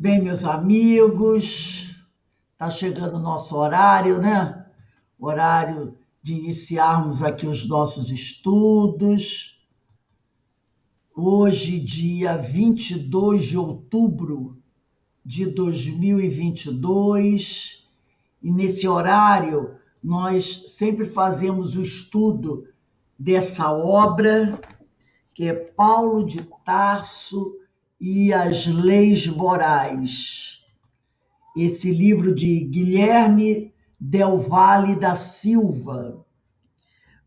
Bem, meus amigos, está chegando o nosso horário, né? Horário de iniciarmos aqui os nossos estudos. Hoje, dia 22 de outubro de 2022, e nesse horário nós sempre fazemos o estudo dessa obra, que é Paulo de Tarso e as Leis Morais. Esse livro de Guilherme Del Valle da Silva.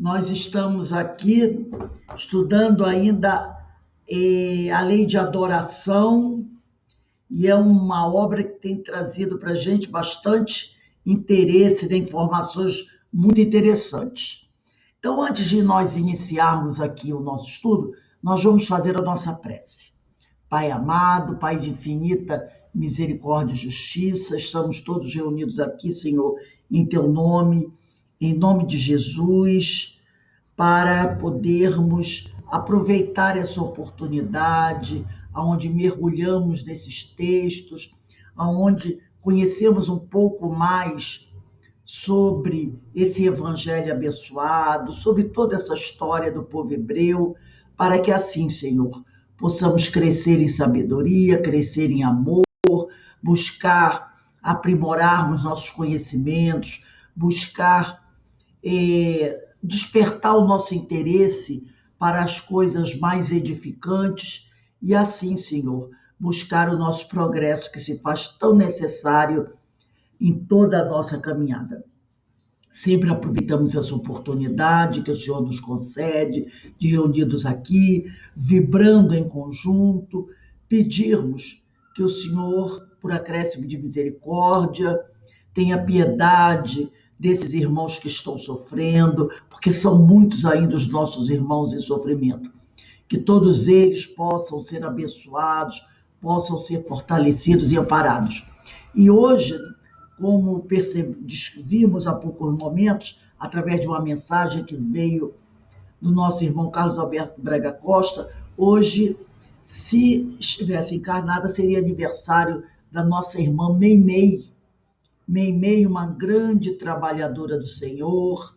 Nós estamos aqui estudando ainda a lei de adoração, e é uma obra que tem trazido para a gente bastante interesse, de informações muito interessantes. Então, antes de nós iniciarmos aqui o nosso estudo, nós vamos fazer a nossa prece. Pai amado, Pai de infinita misericórdia e justiça, estamos todos reunidos aqui, Senhor, em Teu nome, em nome de Jesus, para podermos aproveitar essa oportunidade, aonde mergulhamos nesses textos, aonde conhecemos um pouco mais sobre esse evangelho abençoado, sobre toda essa história do povo hebreu, para que assim, Senhor, possamos crescer em sabedoria, crescer em amor, buscar aprimorarmos nossos conhecimentos, buscar despertar o nosso interesse para as coisas mais edificantes e assim, Senhor, buscar o nosso progresso que se faz tão necessário em toda a nossa caminhada. Sempre aproveitamos essa oportunidade que o Senhor nos concede, de reunidos aqui, vibrando em conjunto, pedirmos que o Senhor, por acréscimo de misericórdia, tenha piedade desses irmãos que estão sofrendo, porque são muitos ainda os nossos irmãos em sofrimento. Que todos eles possam ser abençoados, possam ser fortalecidos e amparados. E hoje, como vimos há poucos momentos, através de uma mensagem que veio do nosso irmão Carlos Alberto Braga Costa, hoje, se estivesse encarnada, seria aniversário da nossa irmã Meimei. Meimei, uma grande trabalhadora do Senhor,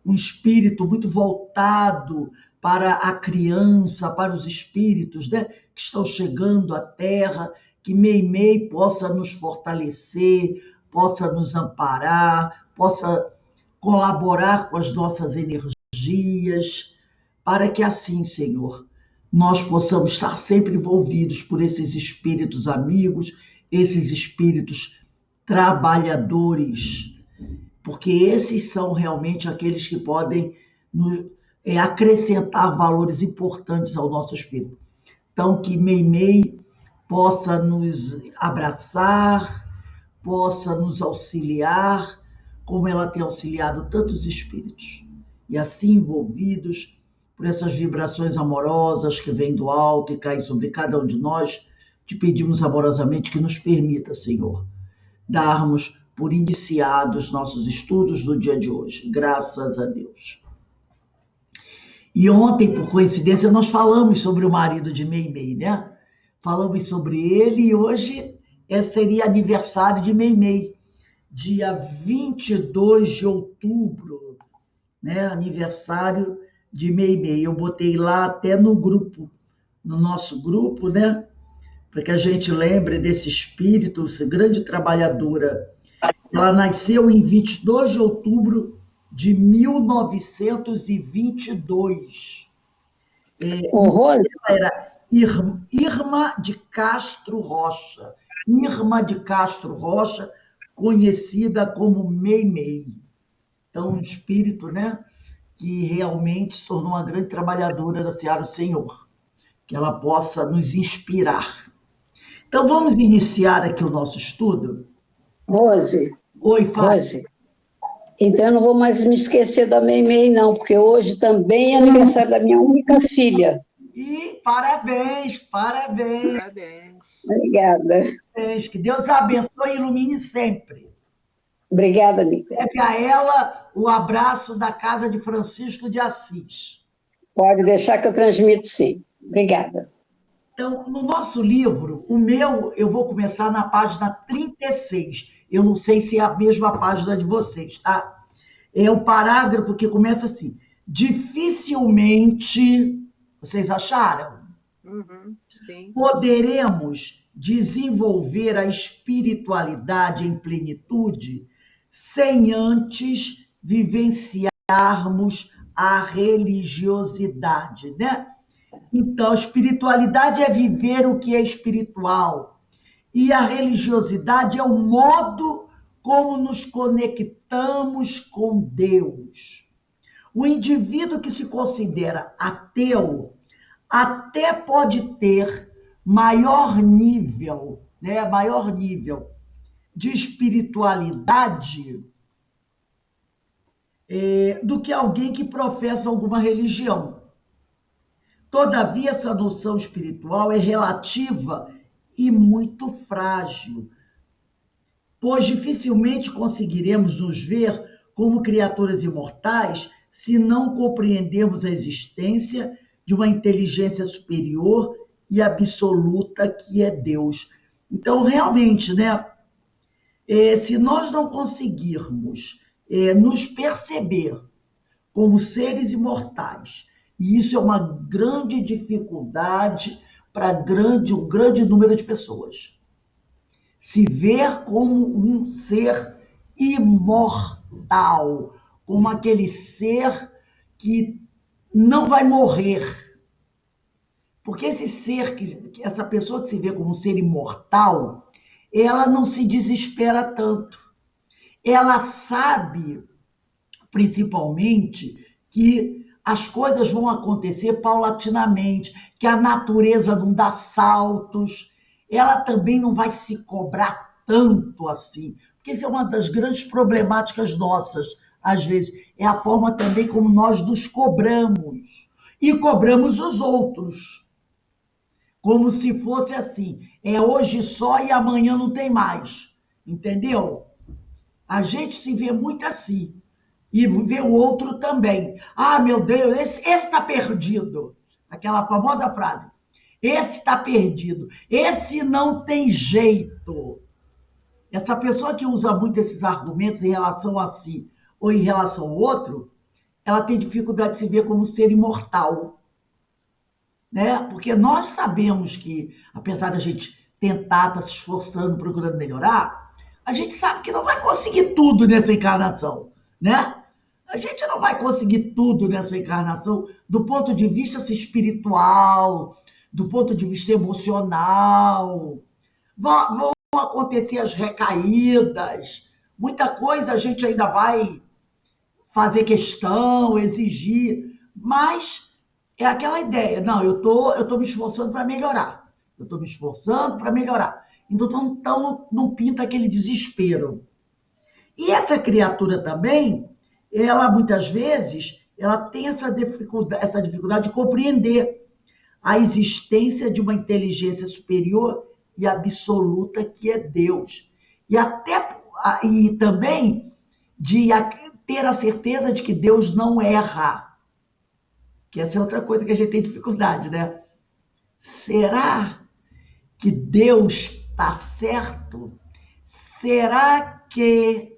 um espírito muito voltado para a criança, para os espíritos, né, que estão chegando à Terra, que Meimei possa nos fortalecer, possa nos amparar, possa colaborar com as nossas energias, para que assim, Senhor, nós possamos estar sempre envolvidos por esses espíritos amigos, esses espíritos trabalhadores, porque esses são realmente aqueles que podem acrescentar valores importantes ao nosso espírito. Então, que Meimei possa nos abraçar, possa nos auxiliar, como ela tem auxiliado tantos espíritos. E assim, envolvidos por essas vibrações amorosas que vêm do alto e caem sobre cada um de nós, te pedimos amorosamente que nos permita, Senhor, darmos por iniciados nossos estudos do dia de hoje. Graças a Deus. E ontem, por coincidência, nós falamos sobre o marido de Meimei, né? Falamos sobre ele e hoje seria aniversário de Meimei, dia 22 de outubro, né? Aniversário de Meimei. Eu botei lá até no grupo, no nosso grupo, né? Para que a gente lembre desse espírito, essa grande trabalhadora. Ela nasceu em 22 de outubro de 1922. Horror. Ela era Irma de Castro Rocha. Irma de Castro Rocha, conhecida como Meimei. Então, um espírito, né, que realmente se tornou uma grande trabalhadora da Seara do Senhor. Que ela possa nos inspirar. Então, vamos iniciar aqui o nosso estudo? Rose. Oi, Fábio. Rose. Então, eu não vou mais me esquecer da Meimei, não, porque hoje também é aniversário da minha única filha. E parabéns, parabéns. Obrigada. Que Deus a abençoe e ilumine sempre. Obrigada, Nica. Leve a ela o abraço da casa de Francisco de Assis. Pode deixar que eu transmito, sim. Obrigada. Então, no nosso livro, o meu, eu vou começar na página 36. Eu não sei se é a mesma página de vocês, tá? É um parágrafo que começa assim: dificilmente, vocês acharam? Uhum, sim. Poderemos desenvolver a espiritualidade em plenitude sem antes vivenciarmos a religiosidade, né? Então, espiritualidade é viver o que é espiritual. E a religiosidade é o modo como nos conectamos com Deus. O indivíduo que se considera ateu até pode ter maior nível, né, maior nível de espiritualidade do que alguém que professa alguma religião. Todavia, essa noção espiritual é relativa e muito frágil, pois dificilmente conseguiremos nos ver como criaturas imortais se não compreendermos a existência de uma inteligência superior e absoluta que é Deus. Então, realmente, né, se nós não conseguirmos nos perceber como seres imortais, e isso é uma grande dificuldade para um grande número de pessoas. Se ver como um ser imortal, como aquele ser que não vai morrer. Porque esse ser, essa pessoa que se vê como um ser imortal, ela não se desespera tanto. Ela sabe, principalmente, que as coisas vão acontecer paulatinamente, que a natureza não dá saltos, ela também não vai se cobrar tanto assim, porque isso é uma das grandes problemáticas nossas, às vezes, é a forma também como nós nos cobramos, e cobramos os outros, como se fosse assim, é hoje só e amanhã não tem mais, entendeu? A gente se vê muito assim, e vê o outro também. Ah, meu Deus, esse está perdido. Aquela famosa frase. Esse está perdido. Esse não tem jeito. Essa pessoa que usa muito esses argumentos em relação a si ou em relação ao outro, ela tem dificuldade de se ver como ser imortal. Né? Porque nós sabemos que, apesar da gente tentar, estar se esforçando, procurando melhorar, a gente sabe que não vai conseguir tudo nessa encarnação, né? A gente não vai conseguir tudo nessa encarnação do ponto de vista espiritual, do ponto de vista emocional. Vão acontecer as recaídas, muita coisa a gente ainda vai fazer questão, exigir, mas é aquela ideia, não, eu tô me esforçando para melhorar, eu estou me esforçando para melhorar. Então não pinta aquele desespero. E essa criatura também, ela muitas vezes, ela tem essa dificuldade de compreender a existência de uma inteligência superior e absoluta que é Deus. E também de ter a certeza de que Deus não erra. Que essa é outra coisa que a gente tem dificuldade, né? Será que Deus está certo? Será que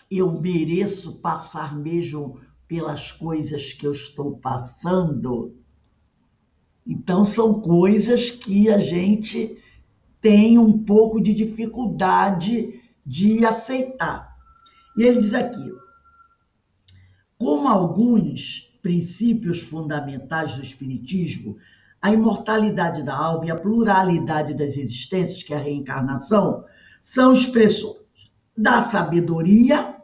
eu mereço passar mesmo pelas coisas que eu estou passando? Então, são coisas que a gente tem um pouco de dificuldade de aceitar. E ele diz aqui, como alguns princípios fundamentais do Espiritismo, a imortalidade da alma e a pluralidade das existências, que é a reencarnação, são expressões da sabedoria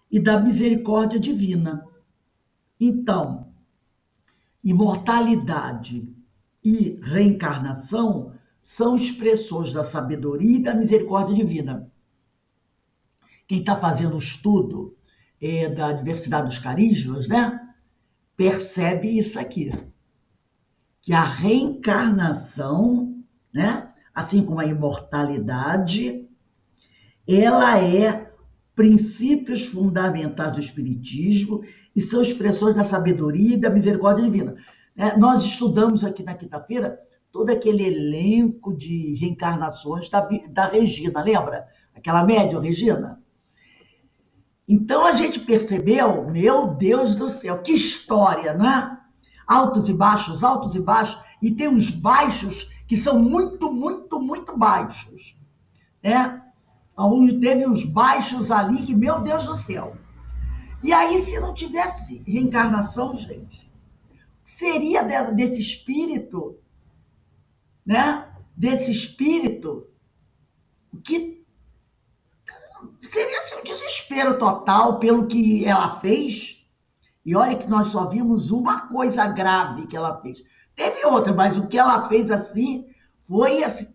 e da misericórdia divina. Então, imortalidade e reencarnação são expressões da sabedoria e da misericórdia divina. Quem está fazendo o estudo da diversidade dos carismas, né, percebe isso aqui, que a reencarnação, né, assim como a imortalidade, ela é princípios fundamentais do Espiritismo e são expressões da sabedoria e da misericórdia divina. Nós estudamos aqui na quinta-feira todo aquele elenco de reencarnações da Regina, lembra? Aquela médium Regina. Então a gente percebeu, meu Deus do céu, que história, não é? Altos e baixos, e tem uns baixos que são muito, muito, muito baixos, né? Onde teve uns baixos ali que, meu Deus do céu. E aí, se não tivesse reencarnação, gente, seria desse espírito, né? Desse espírito que seria assim, um desespero total pelo que ela fez. E olha que nós só vimos uma coisa grave que ela fez. Teve outra, mas o que ela fez assim foi assim,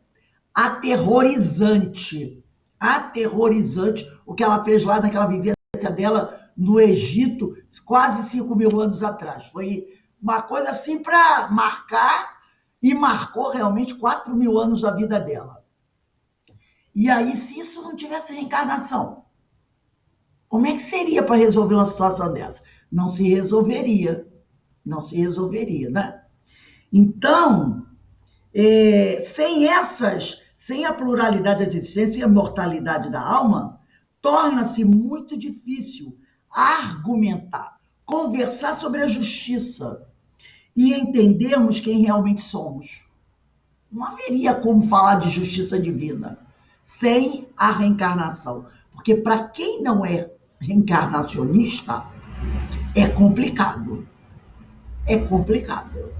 aterrorizante. Aterrorizante o que ela fez lá naquela vivência dela no Egito, quase 5.000 anos atrás. Foi uma coisa assim para marcar, e marcou realmente 4.000 anos da vida dela. E aí, se isso não tivesse reencarnação, como é que seria para resolver uma situação dessa? Não se resolveria. Não se resolveria, né? Então, sem a pluralidade da existência e a mortalidade da alma, torna-se muito difícil argumentar, conversar sobre a justiça e entendermos quem realmente somos. Não haveria como falar de justiça divina sem a reencarnação, porque para quem não é reencarnacionista, é complicado. É complicado.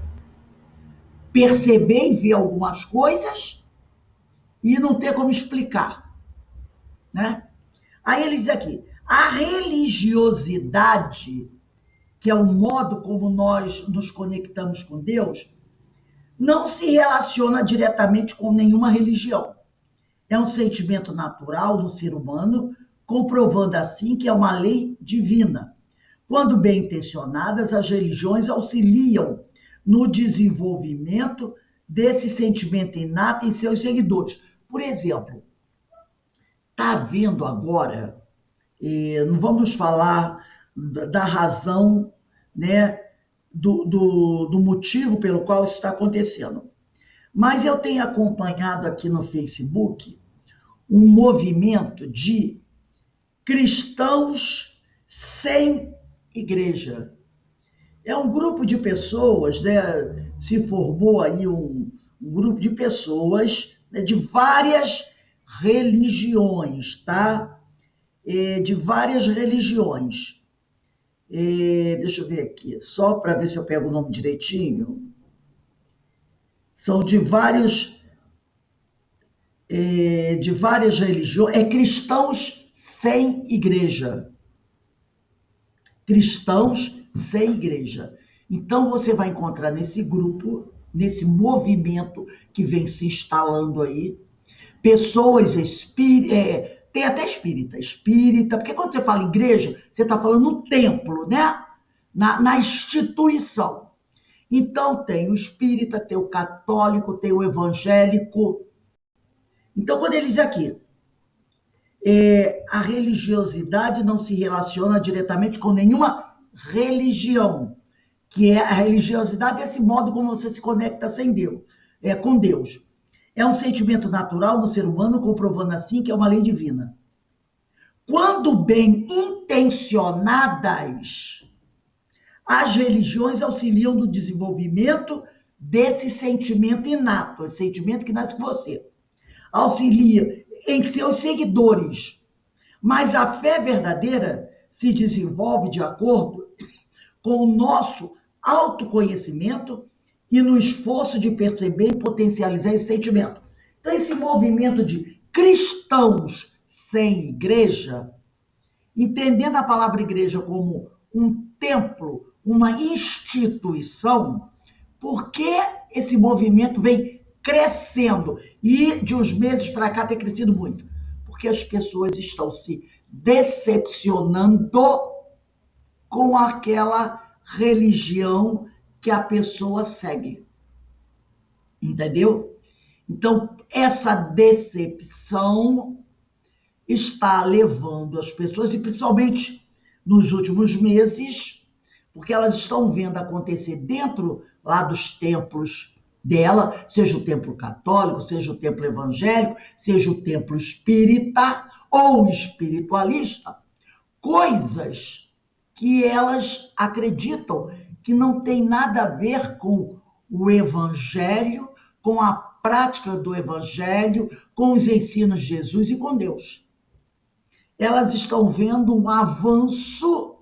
Perceber e ver algumas coisas e não ter como explicar, né? Aí ele diz aqui, a religiosidade, que é o modo como nós nos conectamos com Deus, não se relaciona diretamente com nenhuma religião. É um sentimento natural no ser humano, comprovando assim que é uma lei divina. Quando bem intencionadas, as religiões auxiliam no desenvolvimento desse sentimento inato em seus seguidores. Por exemplo, está havendo agora, não vamos falar da razão, né, do motivo pelo qual isso está acontecendo, mas eu tenho acompanhado aqui no Facebook um movimento de cristãos sem igreja. É um grupo de pessoas, né? Se formou aí um grupo de pessoas, né, de várias religiões, tá? De várias religiões. Deixa eu ver aqui, só para ver se eu pego o nome direitinho. São de várias religiões, cristãos sem igreja. Cristãos sem igreja. Então você vai encontrar nesse grupo, nesse movimento que vem se instalando aí, pessoas tem até espírita, porque quando você fala igreja, você está falando no templo, né? Na instituição. Então tem o espírita, tem o católico, tem o evangélico. Então quando ele diz aqui, a religiosidade não se relaciona diretamente com nenhuma religião, que a religiosidade é esse modo como você se conecta com Deus. É um sentimento natural no ser humano, comprovando assim que é uma lei divina. Quando bem intencionadas, as religiões auxiliam no desenvolvimento desse sentimento inato, esse sentimento que nasce com você. Auxilia em seus seguidores. Mas a fé verdadeira se desenvolve de acordo com o nosso autoconhecimento e no esforço de perceber e potencializar esse sentimento. Então, esse movimento de cristãos sem igreja, entendendo a palavra igreja como um templo, uma instituição, por que esse movimento vem crescendo? E de uns meses para cá tem crescido muito. Porque as pessoas estão se decepcionando com aquela religião que a pessoa segue. Entendeu? Então, essa decepção está levando as pessoas, e principalmente nos últimos meses, porque elas estão vendo acontecer dentro lá dos templos dela, seja o templo católico, seja o templo evangélico, seja o templo espírita ou espiritualista, coisas que elas acreditam que não tem nada a ver com o evangelho, com a prática do evangelho, com os ensinos de Jesus e com Deus. Elas estão vendo um avanço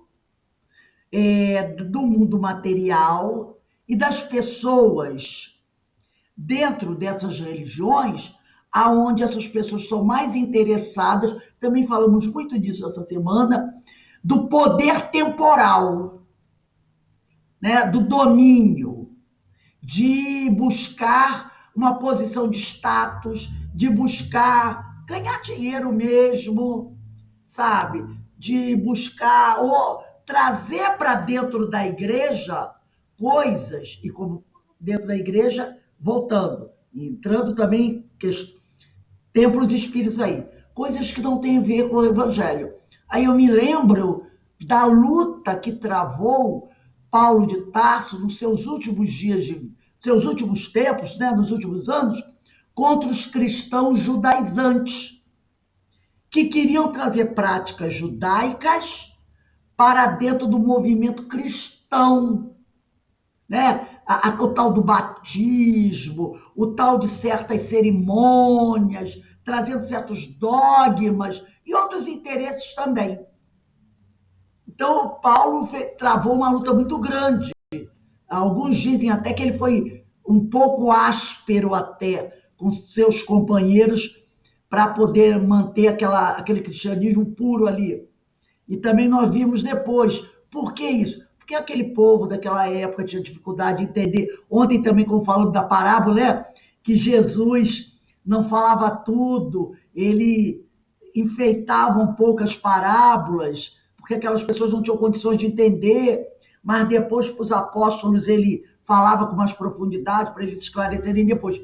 do mundo material e das pessoas dentro dessas religiões, aonde essas pessoas são mais interessadas, também falamos muito disso essa semana, do poder temporal, né? Do domínio, de buscar uma posição de status, de buscar ganhar dinheiro mesmo, sabe? De buscar ou trazer para dentro da igreja coisas, e como dentro da igreja, voltando, entrando também templos espíritos aí, coisas que não têm a ver com o evangelho. Aí eu me lembro da luta que travou Paulo de Tarso nos seus últimos dias, seus últimos tempos, né, nos últimos anos, contra os cristãos judaizantes, que queriam trazer práticas judaicas para dentro do movimento cristão, né? O tal do batismo, o tal de certas cerimônias, trazendo certos dogmas e outros interesses também. Então, Paulo travou uma luta muito grande. Alguns dizem até que ele foi um pouco áspero até com seus companheiros para poder manter aquele cristianismo puro ali. E também nós vimos depois. Por que isso? Porque aquele povo daquela época tinha dificuldade de entender. Ontem também, como falando da parábola, né? Que Jesus não falava tudo, ele enfeitava um pouco as parábolas, porque aquelas pessoas não tinham condições de entender, mas depois para os apóstolos ele falava com mais profundidade para eles esclarecerem depois.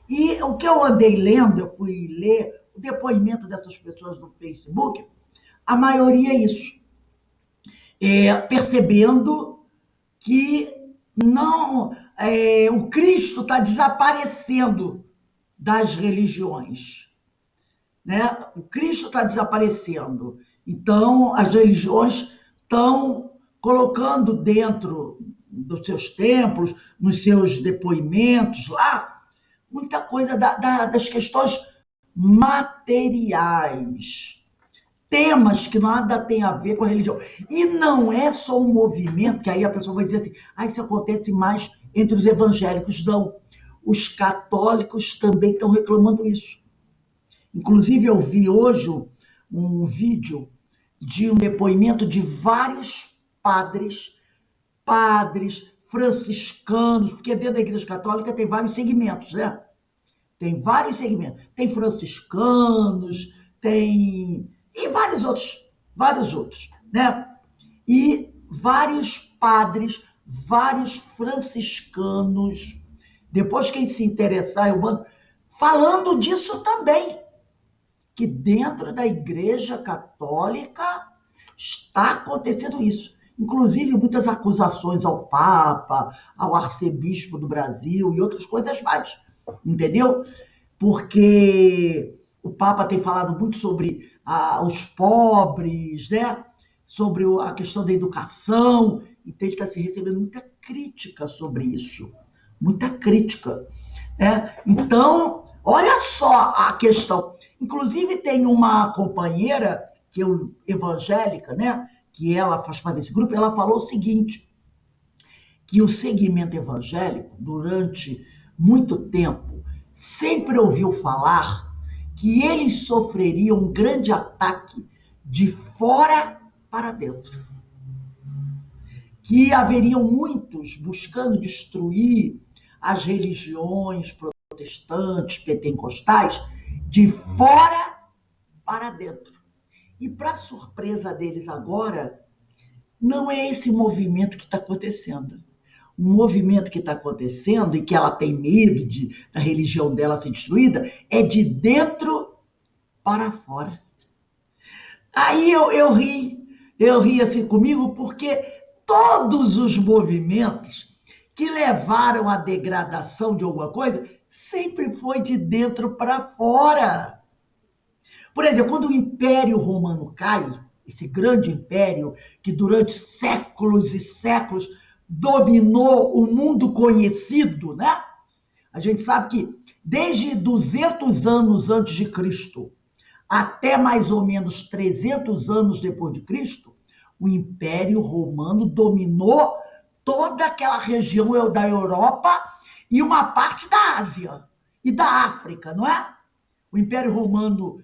E o que eu andei lendo, eu fui ler o depoimento dessas pessoas no Facebook, a maioria é isso. Percebendo que não, o Cristo está desaparecendo das religiões, né? O Cristo está desaparecendo. Então, as religiões estão colocando dentro dos seus templos, nos seus depoimentos lá, muita coisa das questões materiais, temas que nada tem a ver com a religião. E não é só um movimento, que aí a pessoa vai dizer assim, isso acontece mais entre os evangélicos. Não. Os católicos também estão reclamando isso. Inclusive, eu vi hoje um vídeo de um depoimento de vários padres franciscanos, porque dentro da Igreja Católica tem vários segmentos, né? Tem vários segmentos. Tem franciscanos, tem... e vários outros, né? E vários padres, vários franciscanos. Depois, quem se interessar, eu mando, falando disso também, que dentro da Igreja Católica está acontecendo isso. Inclusive, muitas acusações ao Papa, ao arcebispo do Brasil e outras coisas mais, entendeu? Porque o Papa tem falado muito sobre os pobres, né? Sobre a questão da educação, entende que está se recebendo muita crítica sobre isso, muita crítica, né? Então, olha só a questão. Inclusive, tem uma companheira, que é evangélica, né? Que ela faz parte desse grupo, ela falou o seguinte, que o segmento evangélico, durante muito tempo, sempre ouviu falar que eles sofreriam um grande ataque de fora para dentro. Que haveriam muitos buscando destruir as religiões protestantes, pentecostais, de fora para dentro. E, para surpresa deles agora, não é esse movimento que está acontecendo. O movimento que está acontecendo e que ela tem medo da religião dela ser destruída é de dentro para fora. Aí eu ri assim comigo, porque todos os movimentos que levaram à degradação de alguma coisa sempre foi de dentro para fora. Por exemplo, quando o Império Romano cai, esse grande império que durante séculos e séculos dominou o mundo conhecido, né? A gente sabe que desde 200 anos antes de Cristo até mais ou menos 300 anos depois de Cristo, o Império Romano dominou toda aquela região da Europa e uma parte da Ásia e da África, não é? O Império Romano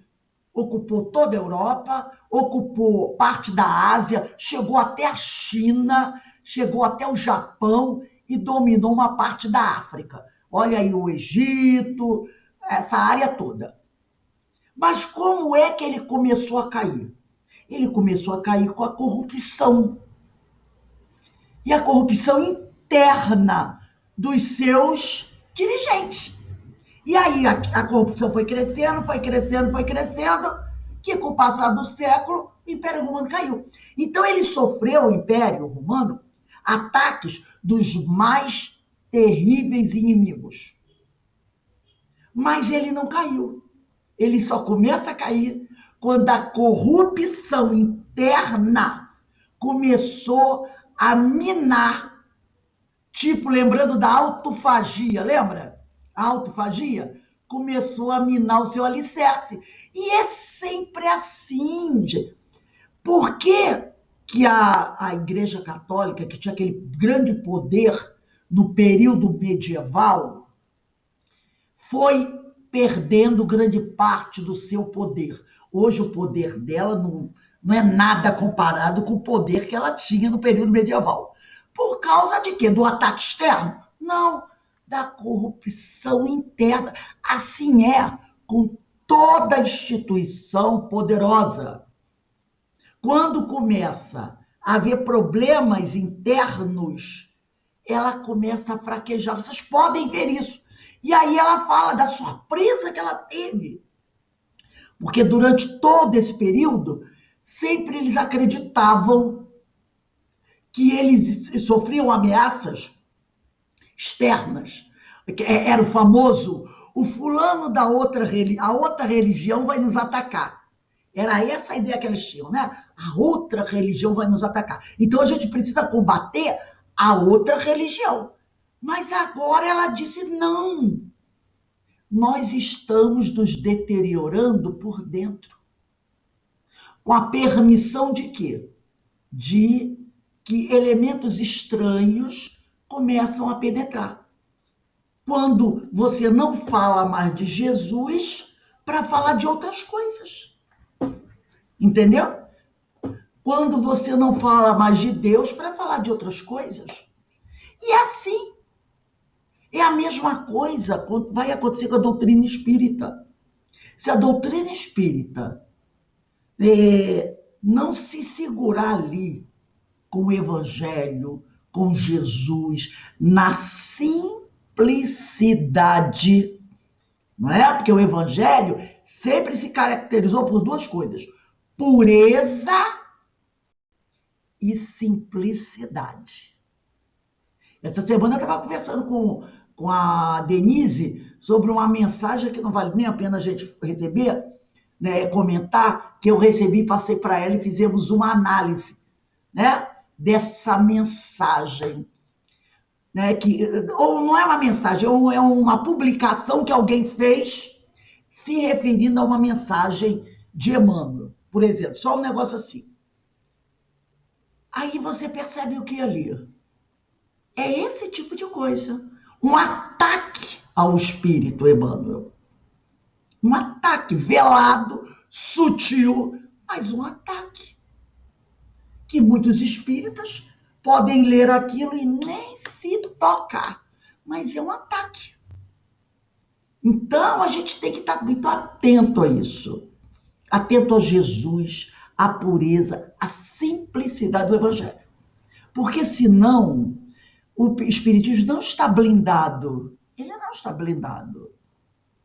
ocupou toda a Europa, ocupou parte da Ásia, chegou até a China, chegou até o Japão e dominou uma parte da África. Olha aí o Egito, essa área toda. Mas como é que ele começou a cair? Ele começou a cair com a corrupção. E a corrupção interna dos seus dirigentes. E aí a corrupção foi crescendo, foi crescendo, foi crescendo, que com o passar do século, o Império Romano caiu. Então ele sofreu, o Império Romano, ataques dos mais terríveis inimigos. Mas ele não caiu. Ele só começa a cair quando a corrupção interna começou a minar, tipo, lembrando da autofagia, lembra? A autofagia começou a minar o seu alicerce. E é sempre assim, gente. Por que a Igreja Católica, que tinha aquele grande poder no período medieval, foi perdendo grande parte do seu poder? Hoje o poder dela não é nada comparado com o poder que ela tinha no período medieval. Por causa de quê? Do ataque externo? Não, da corrupção interna. Assim é com toda instituição poderosa. Quando começa a haver problemas internos, ela começa a fraquejar. Vocês podem ver isso. E aí ela fala da surpresa que ela teve. Porque durante todo esse período, sempre eles acreditavam que eles sofriam ameaças externas. Era o famoso, o fulano da outra religião, a outra religião vai nos atacar. Era essa a ideia que eles tinham, né? A outra religião vai nos atacar. Então a gente precisa combater a outra religião. Mas agora ela disse não. Nós estamos nos deteriorando por dentro. Com a permissão de quê? De que elementos estranhos começam a penetrar. Quando você não fala mais de Jesus para falar de outras coisas. Entendeu? Quando você não fala mais de Deus para falar de outras coisas. E é assim. É a mesma coisa vai acontecer com a doutrina espírita. Se a doutrina espírita não se segurar ali com o Evangelho, com Jesus, na simplicidade, não é? Porque o Evangelho sempre se caracterizou por duas coisas: pureza e simplicidade. Essa semana eu estava conversando com a Denise sobre uma mensagem que não vale nem a pena a gente receber, né, comentar, que eu recebi, passei para ela e fizemos uma análise, né, dessa mensagem. Né, ou não é uma mensagem, é uma publicação que alguém fez se referindo a uma mensagem de Emmanuel, por exemplo, só um negócio assim. Aí você percebe o que ali? É esse tipo de coisa. Um ataque ao espírito Emmanuel. Um ataque velado, sutil, mas um ataque. Que muitos espíritas podem ler aquilo e nem se tocar. Mas é um ataque. Então a gente tem que estar muito atento a isso. Atento a Jesus, à pureza, à simplicidade do Evangelho. Porque senão o espiritismo não está blindado. Ele não está blindado.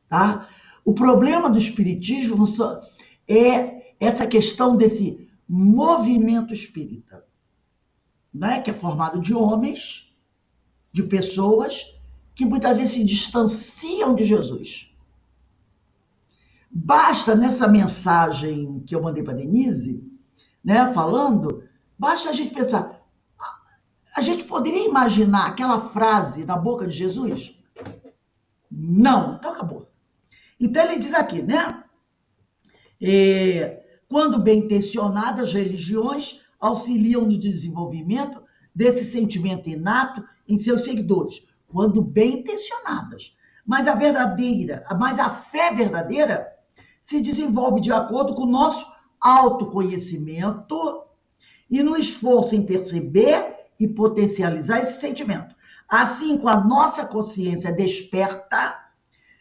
Tá? O problema do espiritismo é essa questão desse movimento espírita. né? Que é formado de homens, de pessoas que muitas vezes se distanciam de Jesus. Basta nessa mensagem que eu mandei para Denise, né, falando, basta a gente pensar, a gente poderia imaginar aquela frase na boca de Jesus? Não, então acabou. Então ele diz aqui, né? Quando bem intencionadas, religiões auxiliam no desenvolvimento desse sentimento inato em seus seguidores, quando bem intencionadas. Mas a fé verdadeira se desenvolve de acordo com o nosso autoconhecimento e no esforço em perceber e potencializar esse sentimento. Assim, com a nossa consciência desperta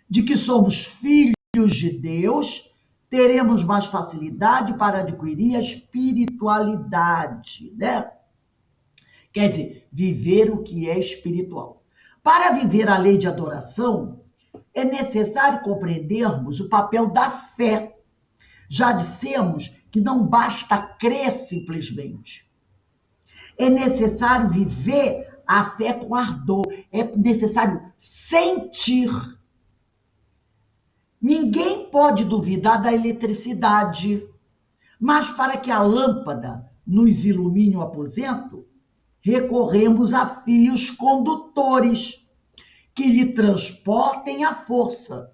de que somos filhos de Deus, teremos mais facilidade para adquirir a espiritualidade, né? Quer dizer, viver o que é espiritual. Para viver a lei de adoração, é necessário compreendermos o papel da fé. Já dissemos que não basta crer simplesmente. É necessário viver a fé com ardor. É necessário sentir. Ninguém pode duvidar da eletricidade, mas para que a lâmpada nos ilumine o aposento, recorremos a fios condutores que lhe transportem a força,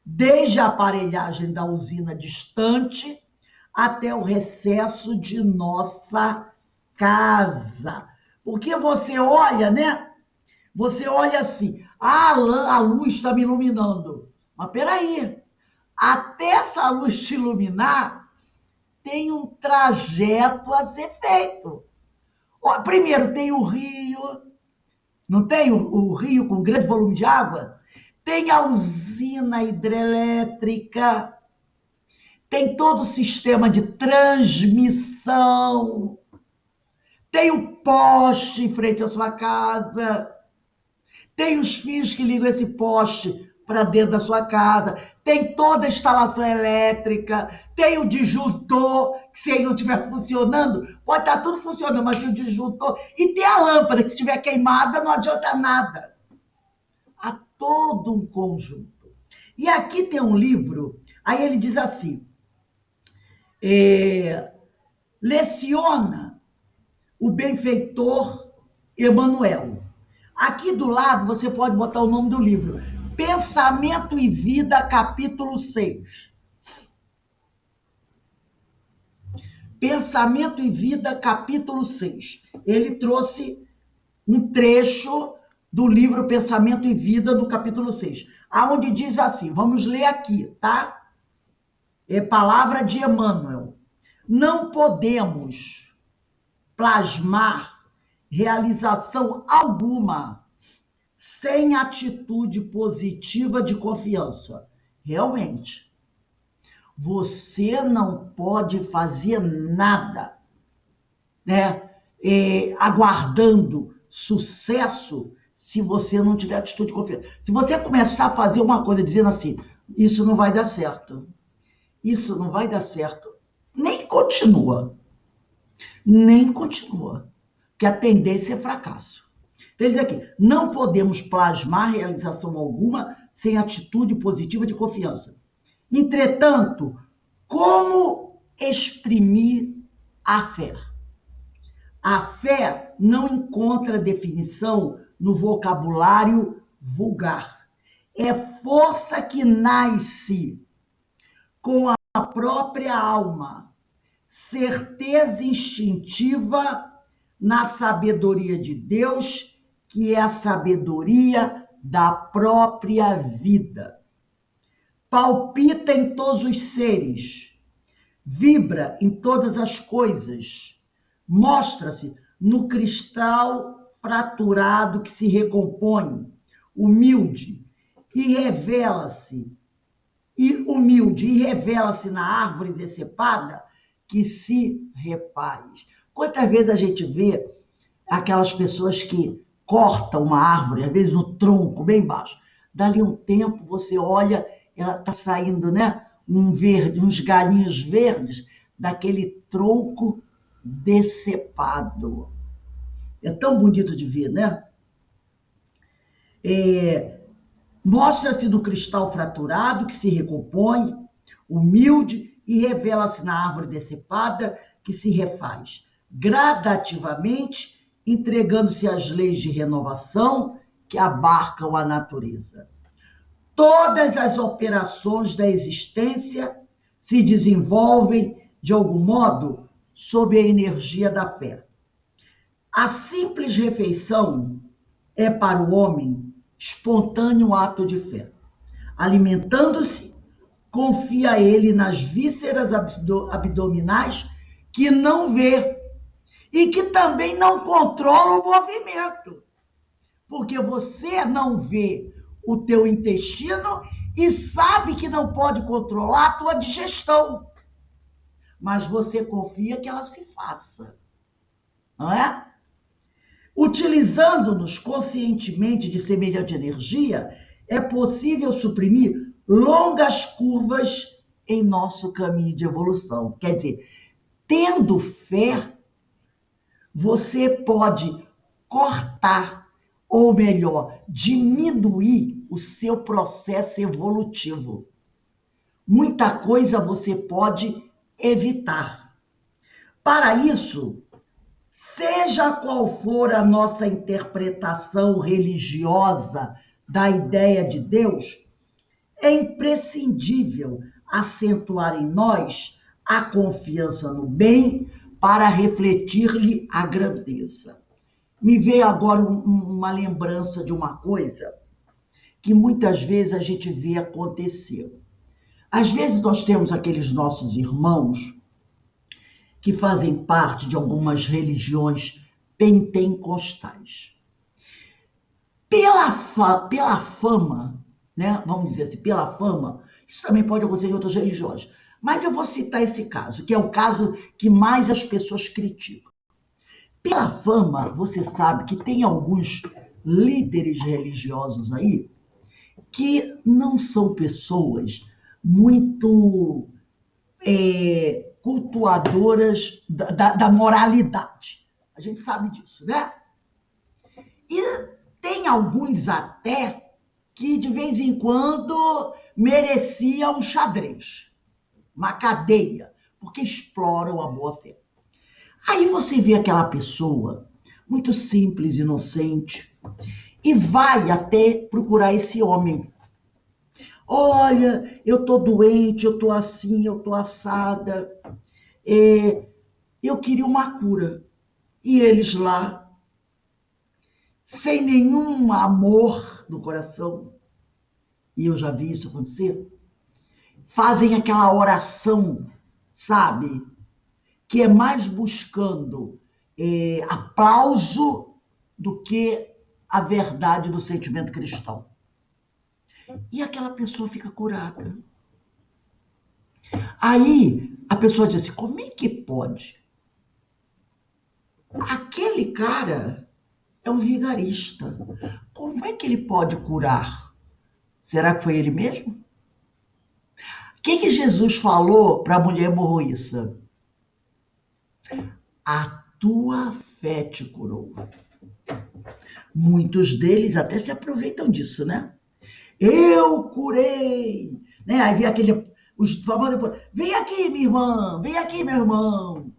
desde a aparelhagem da usina distante até o recesso de nossa casa. Porque você olha, né? Você olha assim, a luz está me iluminando. Mas peraí, até essa luz te iluminar, tem um trajeto a ser feito. Primeiro tem o rio, não tem o rio com grande volume de água? Tem a usina hidrelétrica, tem todo o sistema de transmissão, tem o poste em frente à sua casa, tem os fios que ligam esse poste para dentro da sua casa, tem toda a instalação elétrica, tem o disjuntor, que se ele não estiver funcionando, pode estar tudo funcionando, mas tem o disjuntor, e tem a lâmpada, que se estiver queimada não adianta nada. Há todo um conjunto. E aqui tem um livro, aí ele diz assim, leciona o benfeitor Emanuel. Aqui do lado você pode botar o nome do livro, Pensamento e Vida, capítulo 6. Pensamento e Vida, capítulo 6. Ele trouxe um trecho do livro Pensamento e Vida, no capítulo 6, aonde diz assim, vamos ler aqui, tá? É palavra de Emmanuel. Não podemos plasmar realização alguma sem atitude positiva de confiança. Realmente, você não pode fazer nada, né? Aguardando sucesso se você não tiver atitude de confiança. Se você começar a fazer uma coisa dizendo assim, isso não vai dar certo, isso não vai dar certo, nem continua, porque a tendência é fracasso. Então, ele diz aqui, não podemos plasmar realização alguma sem atitude positiva de confiança. Entretanto, como exprimir a fé? A fé não encontra definição no vocabulário vulgar. É força que nasce com a própria alma, certeza instintiva na sabedoria de Deus, que é a sabedoria da própria vida. Palpita em todos os seres, vibra em todas as coisas, mostra-se no cristal fraturado que se recompõe, humilde, e revela-se na árvore decepada que se refaz. Quantas vezes a gente vê aquelas pessoas que cortam uma árvore, às vezes no tronco, bem baixo. Dali um tempo, você olha, ela está saindo, né? Uns galinhos verdes daquele tronco decepado. É tão bonito de ver, né? Mostra-se no cristal fraturado que se recompõe, humilde, e revela-se na árvore decepada que se refaz, gradativamente entregando-se às leis de renovação que abarcam a natureza. Todas as operações da existência se desenvolvem, de algum modo, sob a energia da fé. A simples refeição é para o homem espontâneo ato de fé. Alimentando-se, confia ele nas vísceras abdominais que não vê e que também não controla o movimento. Porque você não vê o teu intestino e sabe que não pode controlar a tua digestão. Mas você confia que ela se faça. Não é? Utilizando-nos conscientemente de semelhante energia, é possível suprimir longas curvas em nosso caminho de evolução. Quer dizer, tendo fé, você pode cortar, ou melhor, diminuir o seu processo evolutivo. Muita coisa você pode evitar. Para isso, seja qual for a nossa interpretação religiosa da ideia de Deus, é imprescindível acentuar em nós a confiança no bem para refletir-lhe a grandeza. Me veio agora uma lembrança de uma coisa que muitas vezes a gente vê acontecer. Às vezes nós temos aqueles nossos irmãos que fazem parte de algumas religiões pentecostais. Pela fama, né? Vamos dizer assim, pela fama, isso também pode acontecer em outras religiões. Mas eu vou citar esse caso, que é o caso que mais as pessoas criticam. Pela fama, você sabe que tem alguns líderes religiosos aí que não são pessoas muito cultuadoras da moralidade. A gente sabe disso, né? E tem alguns até que de vez em quando mereciam um xadrez, uma cadeia, porque exploram a boa-fé. Aí você vê aquela pessoa muito simples, inocente, e vai até procurar esse homem. Olha, eu tô doente, eu tô assim, eu tô assada, eu queria uma cura. E eles lá, sem nenhum amor no coração, e eu já vi isso acontecer, fazem aquela oração, sabe? Que é mais buscando aplauso do que a verdade do sentimento cristão. E aquela pessoa fica curada. Aí a pessoa diz assim, como é que pode? Aquele cara é um vigarista. Como é que ele pode curar? Será que foi ele mesmo? O que Jesus falou para a mulher hemorroíça? A tua fé te curou. Muitos deles até se aproveitam disso, né? Eu curei, né? Aí vem os famosos, vem aqui, minha irmã, vem aqui, meu irmão.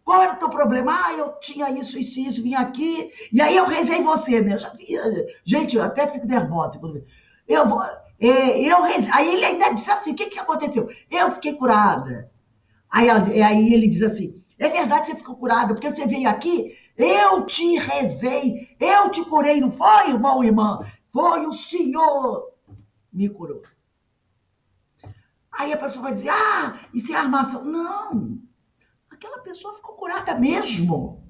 Qual era o teu problema? Eu tinha isso, vim aqui, e aí eu rezei você, né? Eu já vi, gente, eu até fico nervosa. Eu vou, aí ele ainda disse assim, o que aconteceu? Eu fiquei curada. Aí ele diz assim, é verdade que você ficou curada, porque você veio aqui, eu te rezei, eu te curei, não foi, irmão e irmã? Foi o Senhor me curou. Aí a pessoa vai dizer, isso é armação. Não, aquela pessoa ficou curada mesmo.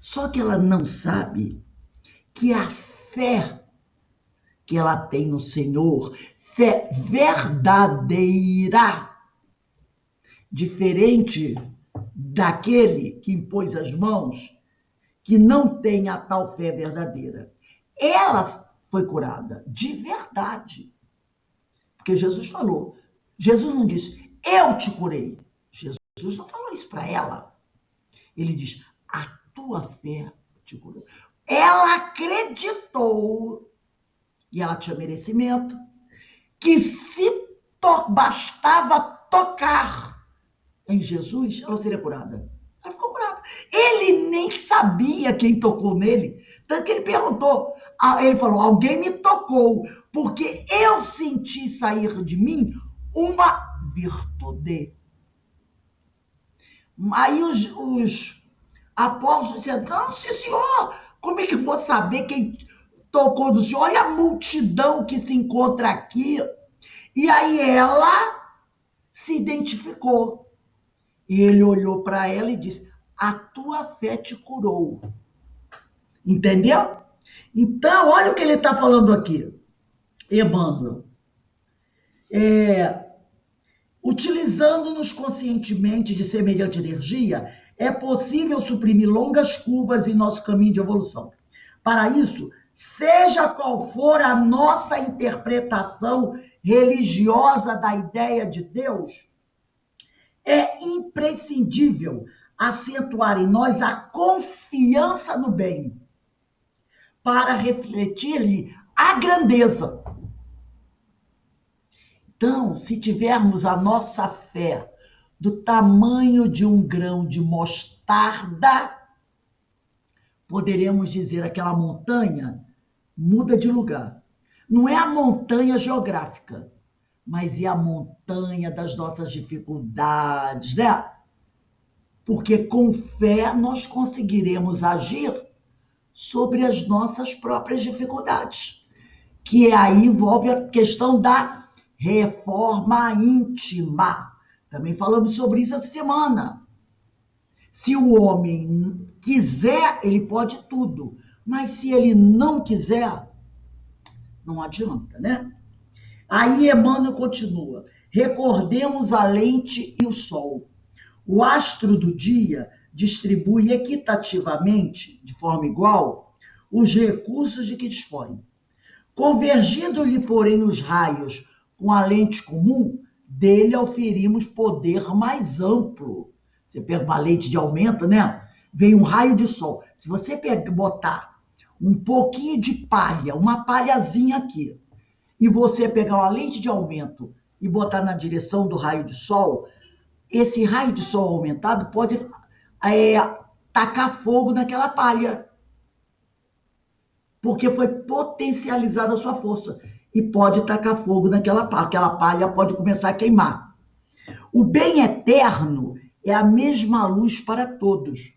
Só que ela não sabe que a fé que ela tem no Senhor, fé verdadeira, diferente daquele que impôs as mãos, que não tem a tal fé verdadeira. Ela foi curada de verdade. Porque Jesus falou. Jesus não disse, eu te curei. Jesus não falou isso para ela. Ele diz, a tua fé te curou. Ela acreditou, e ela tinha merecimento, que se bastava tocar em Jesus, ela seria curada. Ela ficou curada. Ele nem sabia quem tocou nele, tanto que ele perguntou. Ele falou, alguém me tocou, porque eu senti sair de mim uma virtude. Aí os apóstolos disseram, não, senhor, como é que eu vou saber quem tocou do senhor? Olha a multidão que se encontra aqui. E aí ela se identificou. E ele olhou para ela e disse, a tua fé te curou. Entendeu? Então, olha o que ele está falando aqui, Emmanuel. Utilizando-nos conscientemente de semelhante energia, é possível suprimir longas curvas em nosso caminho de evolução. Para isso, seja qual for a nossa interpretação religiosa da ideia de Deus, é imprescindível acentuar em nós a confiança no bem, para refletir-lhe a grandeza. Então, se tivermos a nossa fé do tamanho de um grão de mostarda, poderemos dizer aquela montanha muda de lugar. Não é a montanha geográfica, mas é a montanha das nossas dificuldades, né? Porque com fé nós conseguiremos agir sobre as nossas próprias dificuldades, que aí envolve a questão da reforma íntima. Também falamos sobre isso essa semana. Se o homem quiser, ele pode tudo. Mas se ele não quiser, não adianta, né? Aí Emmanuel continua. Recordemos a lente e o sol. O astro do dia distribui equitativamente, de forma igual, os recursos de que dispõe. Convergindo-lhe, porém, os raios com a lente comum, dele auferimos poder mais amplo. Você pega uma lente de aumento, né? Vem um raio de sol. Se você botar um pouquinho de palha, uma palhazinha aqui, e você pegar uma lente de aumento e botar na direção do raio de sol, esse raio de sol aumentado pode tacar fogo naquela palha, porque foi potencializada a sua força. E pode tacar fogo naquela palha. Aquela palha pode começar a queimar. O bem eterno é a mesma luz para todos,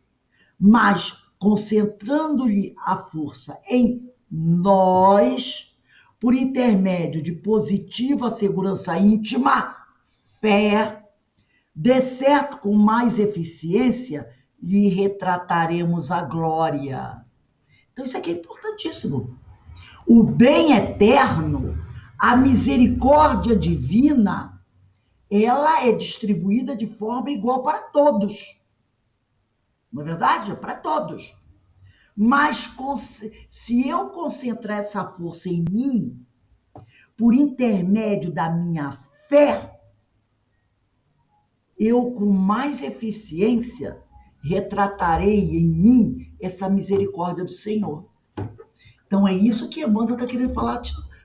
mas concentrando-lhe a força em nós, por intermédio de positiva segurança íntima, fé, de certo com mais eficiência, lhe retrataremos a glória. Então isso aqui é importantíssimo. O bem eterno, a misericórdia divina, ela é distribuída de forma igual para todos. Não é verdade? É para todos. Mas se eu concentrar essa força em mim, por intermédio da minha fé, eu com mais eficiência retratarei em mim essa misericórdia do Senhor. Então é isso que Emmanuel está querendo falar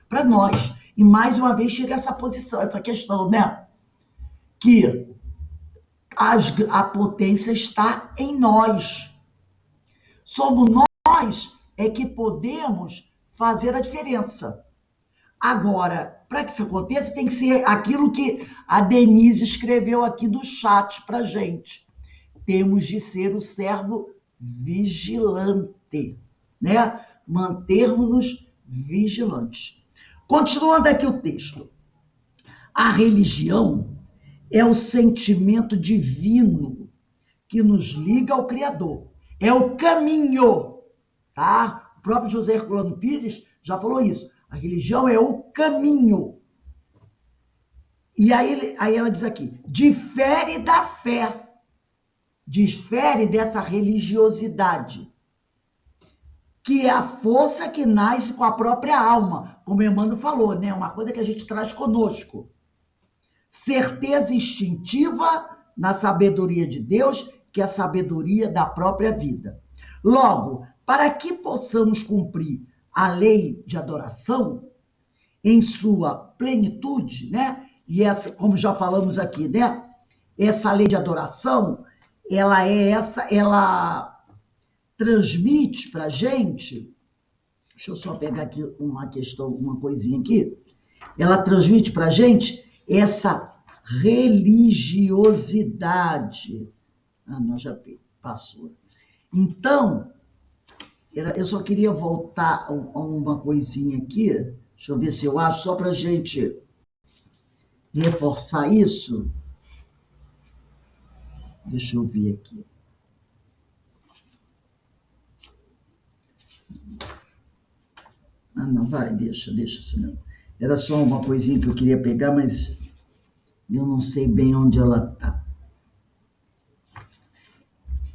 para nós. E mais uma vez chega essa posição, essa questão, né? Que a potência está em nós. Somos nós é que podemos fazer a diferença. Agora, para que isso aconteça, tem que ser aquilo que a Denise escreveu aqui do chat para a gente. Temos de ser o servo vigilante, né? Mantermos-nos vigilantes. Continuando aqui o texto. A religião é o sentimento divino que nos liga ao Criador. É o caminho, tá? O próprio José Herculano Pires já falou isso. A religião é o caminho. E aí ela diz aqui, difere da fé. Difere dessa religiosidade, que é a força que nasce com a própria alma, como Emmanuel falou, né? Uma coisa que a gente traz conosco. Certeza instintiva na sabedoria de Deus, que é a sabedoria da própria vida. Logo, para que possamos cumprir a lei de adoração em sua plenitude, né? E essa, como já falamos aqui, né? Essa lei de adoração, ela transmite para a gente. Deixa eu só pegar aqui uma questão, uma coisinha aqui. Ela transmite para a gente essa religiosidade. Ah, não, já passou. Então, eu só queria voltar a uma coisinha aqui. Deixa eu ver se eu acho, só para a gente reforçar isso. Deixa eu ver aqui. Ah, não, vai, deixa, senão. Era só uma coisinha que eu queria pegar, mas eu não sei bem onde ela está.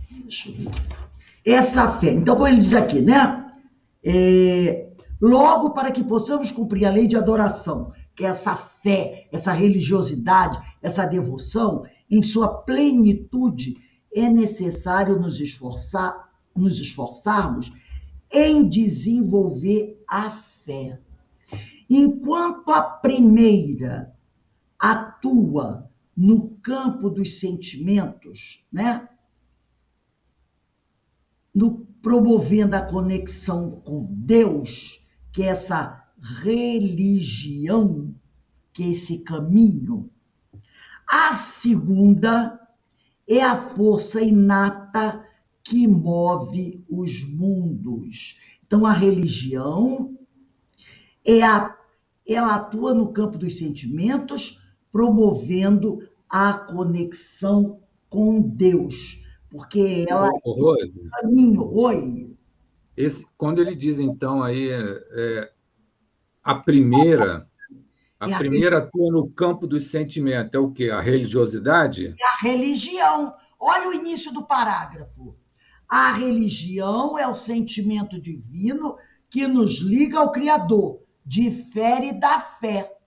Deixa eu ver. Essa fé. Então, como ele diz aqui, né? Logo, para que possamos cumprir a lei de adoração, que é essa fé, essa religiosidade, essa devoção, em sua plenitude, é necessário nos esforçarmos em desenvolver a fé. Enquanto a primeira atua no campo dos sentimentos, né? Promovendo a conexão com Deus, que é essa religião, que é esse caminho. A segunda é a força inata que move os mundos. Então, a religião ela atua no campo dos sentimentos, promovendo a conexão com Deus, porque ela é o caminho. Oi. Quando ele diz, então, aí, a primeira atua no campo dos sentimentos, é o quê? A religiosidade? É a religião. Olha o início do parágrafo. A religião é o sentimento divino que nos liga ao Criador, difere da fé.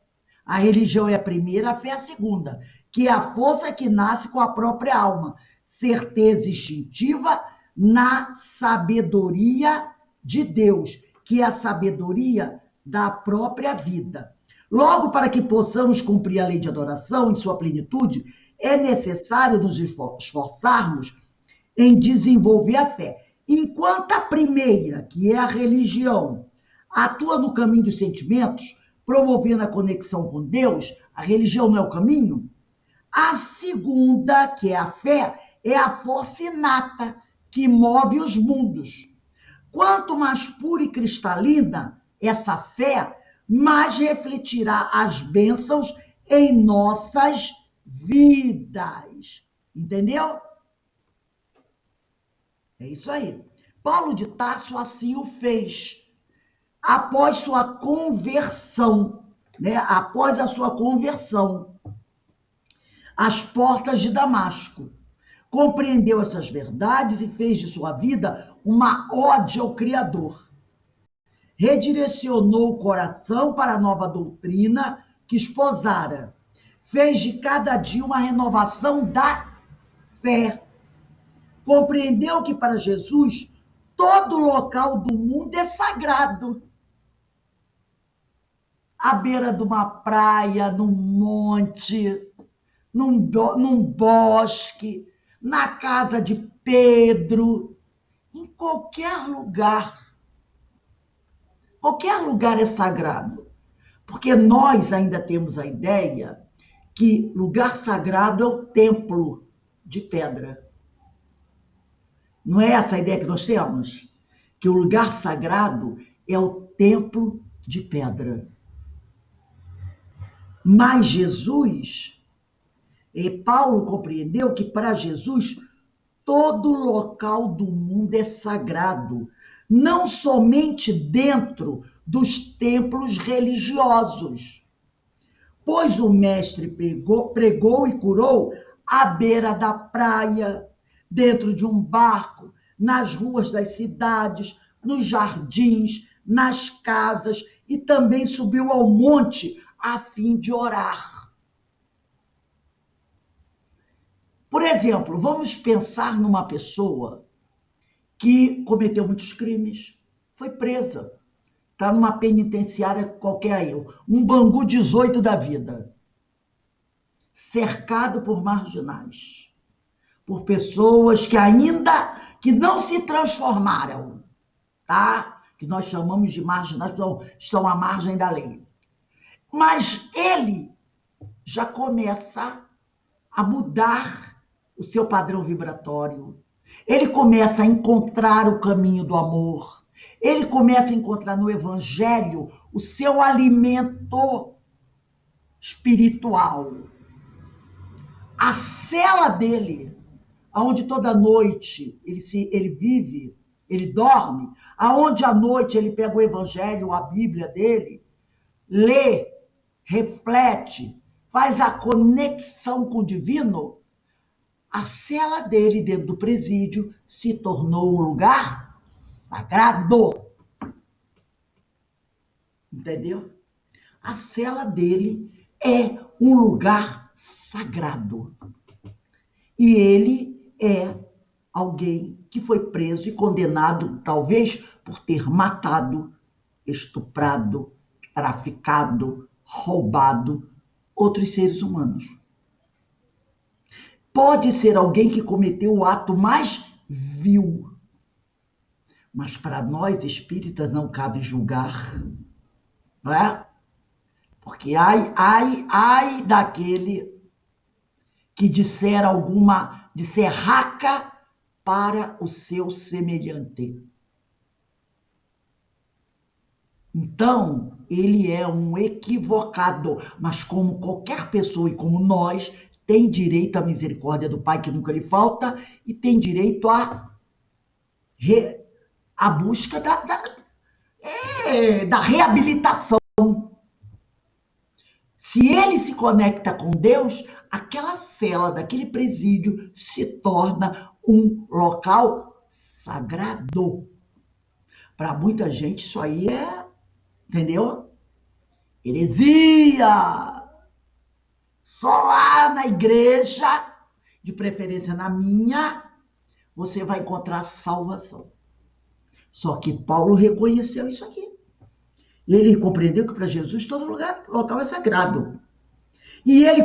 A religião é a primeira, a fé é a segunda, que é a força que nasce com a própria alma, certeza instintiva na sabedoria de Deus, que é a sabedoria da própria vida. Logo, para que possamos cumprir a lei de adoração em sua plenitude, é necessário nos esforçarmos em desenvolver a fé. Enquanto a primeira, que é a religião, atua no caminho dos sentimentos, promovendo a conexão com Deus, a religião não é o caminho. A segunda, que é a fé, é a força inata que move os mundos. Quanto mais pura e cristalina essa fé, mais refletirá as bênçãos em nossas vidas. Entendeu? É isso aí. Paulo de Tarso assim o fez. Após sua conversão, né? Após a sua conversão, às portas de Damasco. Compreendeu essas verdades e fez de sua vida uma ode ao Criador. Redirecionou o coração para a nova doutrina que esposara. Fez de cada dia uma renovação da fé. Compreendeu que para Jesus todo local do mundo é sagrado. À beira de uma praia, num monte, num bosque, na casa de Pedro, em qualquer lugar. Qualquer lugar é sagrado, porque nós ainda temos a ideia que lugar sagrado é o templo de pedra. Não é essa a ideia que nós temos? Que o lugar sagrado é o templo de pedra. Mas Jesus, Paulo compreendeu que para Jesus todo local do mundo é sagrado, não somente dentro dos templos religiosos, pois o mestre pregou e curou à beira da praia, dentro de um barco, nas ruas das cidades, nos jardins, nas casas, e também subiu ao monte a fim de orar. Por exemplo, vamos pensar numa pessoa que cometeu muitos crimes, foi presa. Está numa penitenciária qualquer aí, um Bangu 18 da vida, cercado por marginais, por pessoas que não se transformaram, tá? Que nós chamamos de marginais, estão à margem da lei. Mas ele já começa a mudar o seu padrão vibratório. Ele começa a encontrar o caminho do amor. Ele começa a encontrar no Evangelho o seu alimento espiritual. A cela dele, aonde toda noite ele vive, ele dorme, aonde à noite ele pega o Evangelho, a Bíblia dele, lê, reflete, faz a conexão com o divino, a cela dele dentro do presídio se tornou um lugar sagrado. Entendeu? A cela dele é um lugar sagrado. E ele é alguém que foi preso e condenado, talvez, por ter matado, estuprado, traficado, roubado outros seres humanos. Pode ser alguém que cometeu o ato mais vil, mas para nós espíritas não cabe julgar, não é? Porque ai daquele que disser raca para o seu semelhante. Então, ele é um equivocado, mas como qualquer pessoa e como nós, tem direito à misericórdia do Pai que nunca lhe falta e tem direito à busca da reabilitação. Se ele se conecta com Deus, aquela cela daquele presídio se torna um local sagrado. Para muita gente isso aí entendeu? Heresia! Só lá na igreja, de preferência na minha, você vai encontrar salvação. Só que Paulo reconheceu isso aqui. Ele compreendeu que para Jesus todo local é sagrado. E ele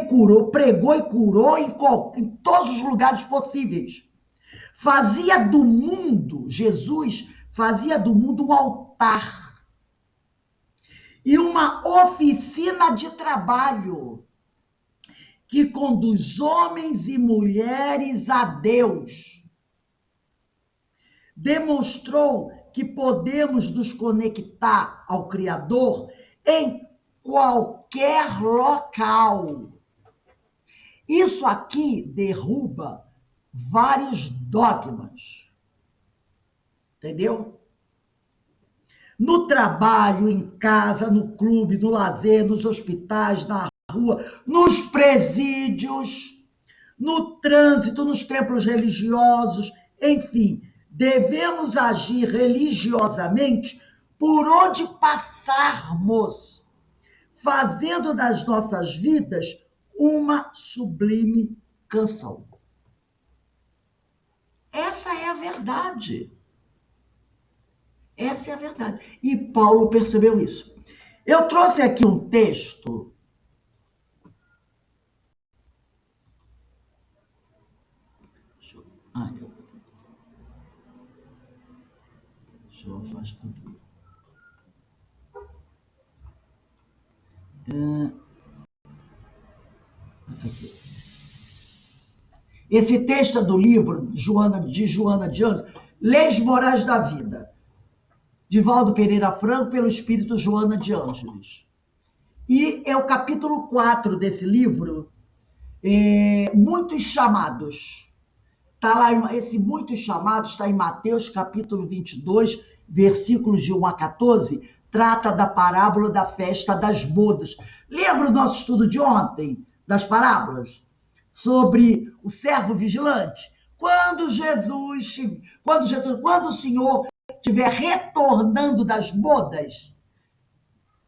pregou e curou em todos os lugares possíveis. Jesus fazia do mundo um altar e uma oficina de trabalho que conduz homens e mulheres a Deus. Demonstrou que podemos nos conectar ao Criador em qualquer local. Isso aqui derruba vários dogmas. Entendeu? No trabalho, em casa, no clube, no lazer, nos hospitais, na rua, nos presídios, no trânsito, nos templos religiosos, enfim, devemos agir religiosamente por onde passarmos, fazendo das nossas vidas uma sublime canção. Essa é a verdade. Essa é a verdade. E Paulo percebeu isso. Eu trouxe aqui um texto. Deixa eu afastar aqui. Esse texto é do livro de Joana de Ângeles, Leis Morais da Vida, de Valdo Pereira Franco, pelo espírito Joana de Ângeles. E é o capítulo 4 desse livro, Muitos Chamados. Tá lá, esse Muitos Chamados está em Mateus, capítulo 22, versículos de 1 a 14, trata da parábola da festa das bodas. Lembra o nosso estudo de ontem, das parábolas? Sobre o servo vigilante? Quando o Senhor estiver retornando das bodas,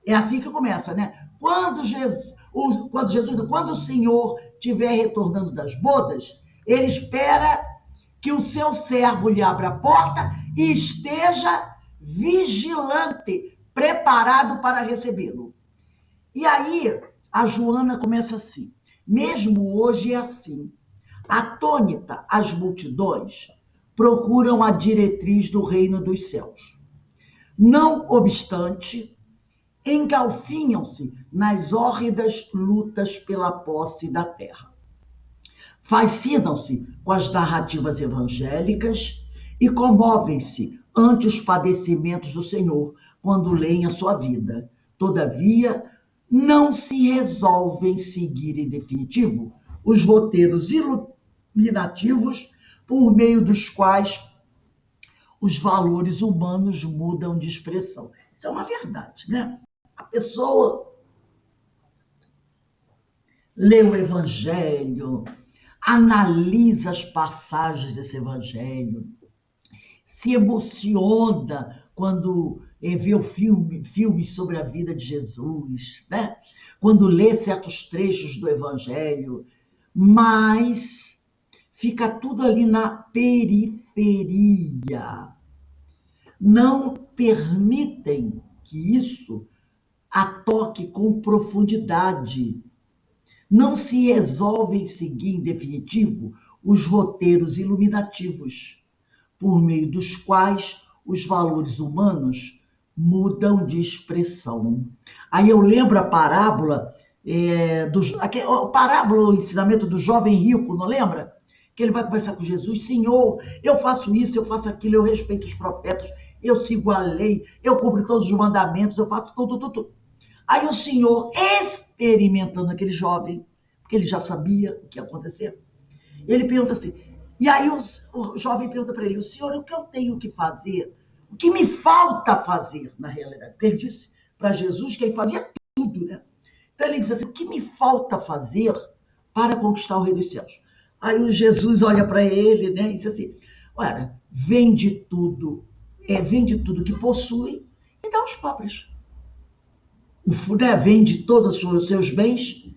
é assim que começa, né? Quando o Senhor estiver retornando das bodas, ele espera que o seu servo lhe abra a porta e esteja vigilante, preparado para recebê-lo. E aí, a Joana começa assim: mesmo hoje é assim. Atônita, as multidões procuram a diretriz do reino dos céus. Não obstante, engalfinham-se nas hórridas lutas pela posse da terra. Fascinam-se com as narrativas evangélicas e comovem-se ante os padecimentos do Senhor quando leem a sua vida. Todavia, não se resolvem seguir em definitivo os roteiros iluminativos por meio dos quais os valores humanos mudam de expressão. Isso é uma verdade, né? A pessoa lê o Evangelho, analisa as passagens desse Evangelho, se emociona quando vê filmes sobre a vida de Jesus, né? Quando lê certos trechos do Evangelho, mas fica tudo ali na periferia. Não permitem que isso a toque com profundidade. Não se resolvem seguir, em definitivo, os roteiros iluminativos, por meio dos quais os valores humanos mudam de expressão. Aí eu lembro a parábola, o ensinamento do jovem rico, não lembra? Que ele vai conversar com Jesus: Senhor, eu faço isso, eu faço aquilo, eu respeito os profetas, eu sigo a lei, eu cumpro todos os mandamentos, eu faço tudo. Aí o Senhor, experimentando aquele jovem, porque ele já sabia o que ia acontecer, ele pergunta assim, e aí o jovem pergunta para ele: o Senhor, o que eu tenho que fazer? O que me falta fazer, na realidade? Porque ele disse para Jesus que ele fazia tudo, né? Então ele diz assim: o que me falta fazer para conquistar o reino dos céus? Aí o Jesus olha para ele, né, e diz assim: olha, vende tudo que possui e dá aos pobres. Vende todos os seus bens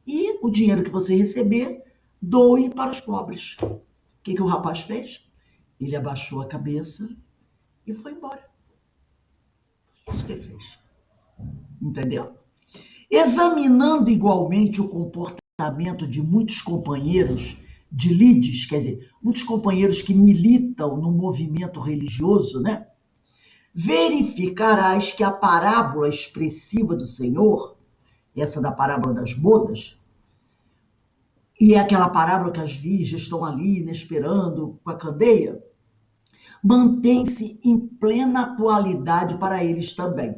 e o dinheiro que você receber, doe para os pobres. O que o rapaz fez? Ele abaixou a cabeça e foi embora. Isso que ele fez. Entendeu? Examinando igualmente o comportamento de muitos companheiros de lides, quer dizer, muitos companheiros que militam no movimento religioso, né? Verificarás que a parábola expressiva do Senhor, essa da parábola das bodas, e é aquela parábola que as virgens estão ali, né, esperando com a candeia, mantém-se em plena atualidade para eles também.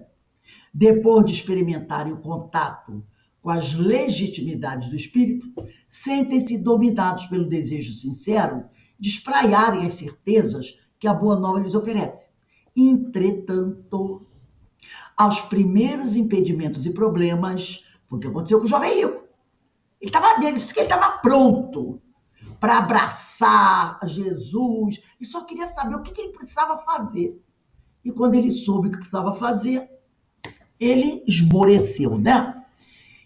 Depois de experimentarem o contato com as legitimidades do Espírito, sentem-se dominados pelo desejo sincero de espraiarem as certezas que a Boa Nova lhes oferece. Entretanto, aos primeiros impedimentos e problemas, foi o que aconteceu com o jovem rico. Ele disse que ele estava pronto para abraçar Jesus e só queria saber o que ele precisava fazer. E quando ele soube o que precisava fazer, ele esmoreceu, né?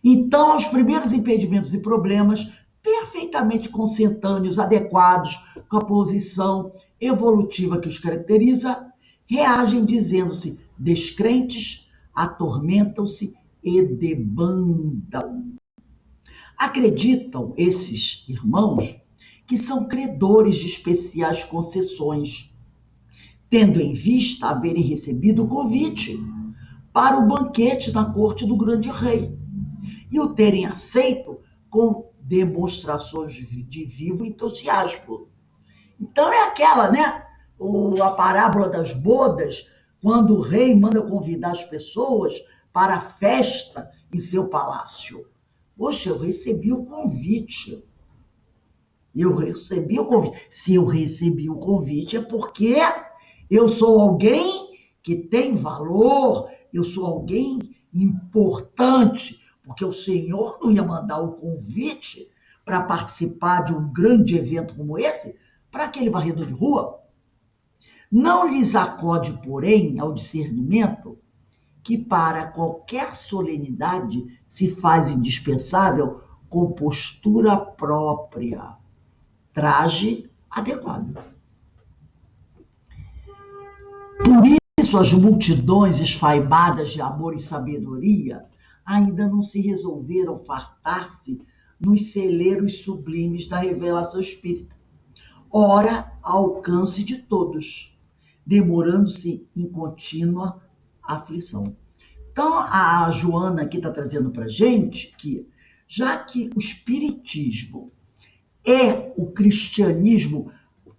Então, aos primeiros impedimentos e problemas, perfeitamente consentâneos, adequados com a posição evolutiva que os caracteriza, reagem dizendo-se descrentes, atormentam-se e debandam. Acreditam esses irmãos que são credores de especiais concessões, tendo em vista haverem recebido o convite para o banquete na corte do grande rei e o terem aceito com demonstrações de vivo entusiasmo. Então é aquela, né? A parábola das bodas, quando o rei manda convidar as pessoas para a festa em seu palácio. Poxa, eu recebi o convite. Se eu recebi o convite é porque eu sou alguém que tem valor, eu sou alguém importante, porque o Senhor não ia mandar o convite para participar de um grande evento como esse para aquele varredor de rua. Não lhes acode, porém, ao discernimento que para qualquer solenidade se faz indispensável compostura própria, traje adequado. Por isso, as multidões esfaimadas de amor e sabedoria ainda não se resolveram fartar-se nos celeiros sublimes da revelação espírita, ora ao alcance de todos, demorando-se em contínua aflição. Então, a Joana aqui está trazendo para a gente que, já que o espiritismo é o cristianismo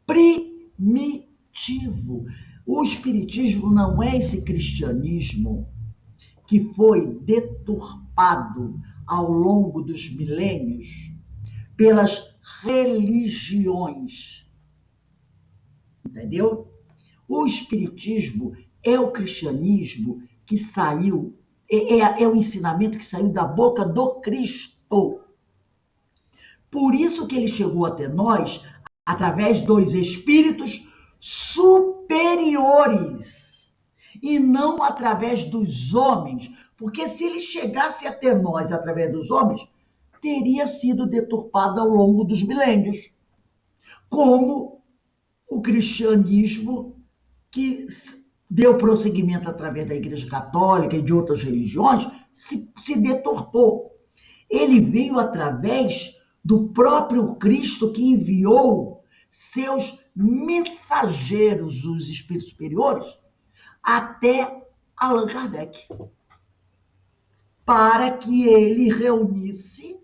primitivo, o espiritismo não é esse cristianismo que foi deturpado ao longo dos milênios pelas religiões. Entendeu? O espiritismo é o cristianismo que saiu, é o ensinamento que saiu da boca do Cristo. Por isso que ele chegou até nós através dos espíritos superiores e não através dos homens, porque se ele chegasse até nós através dos homens, teria sido deturpado ao longo dos milênios, como o cristianismo que deu prosseguimento através da Igreja Católica e de outras religiões, se deturpou. Ele veio através do próprio Cristo, que enviou seus mensageiros, os espíritos superiores, até Allan Kardec, para que ele reunisse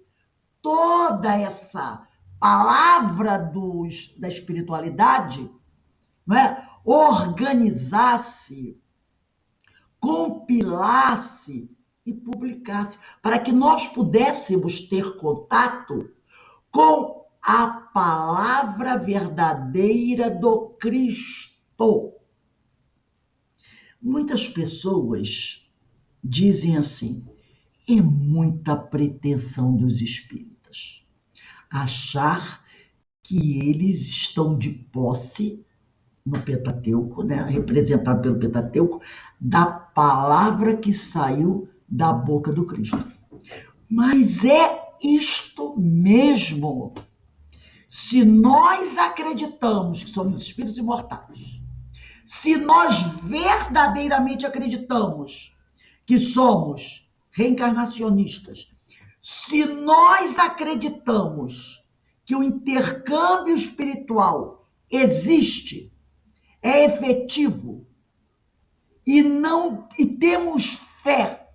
toda essa palavra da espiritualidade, não é? Organizasse, compilasse e publicasse, para que nós pudéssemos ter contato com a palavra verdadeira do Cristo. Muitas pessoas dizem assim: é muita pretensão dos espíritas achar que eles estão de posse no Pentateuco, né, representado pelo Pentateuco, da palavra que saiu da boca do Cristo. Mas é isto mesmo. Se nós acreditamos que somos espíritos imortais, se nós verdadeiramente acreditamos que somos reencarnacionistas, se nós acreditamos que o intercâmbio espiritual existe, é efetivo, e temos fé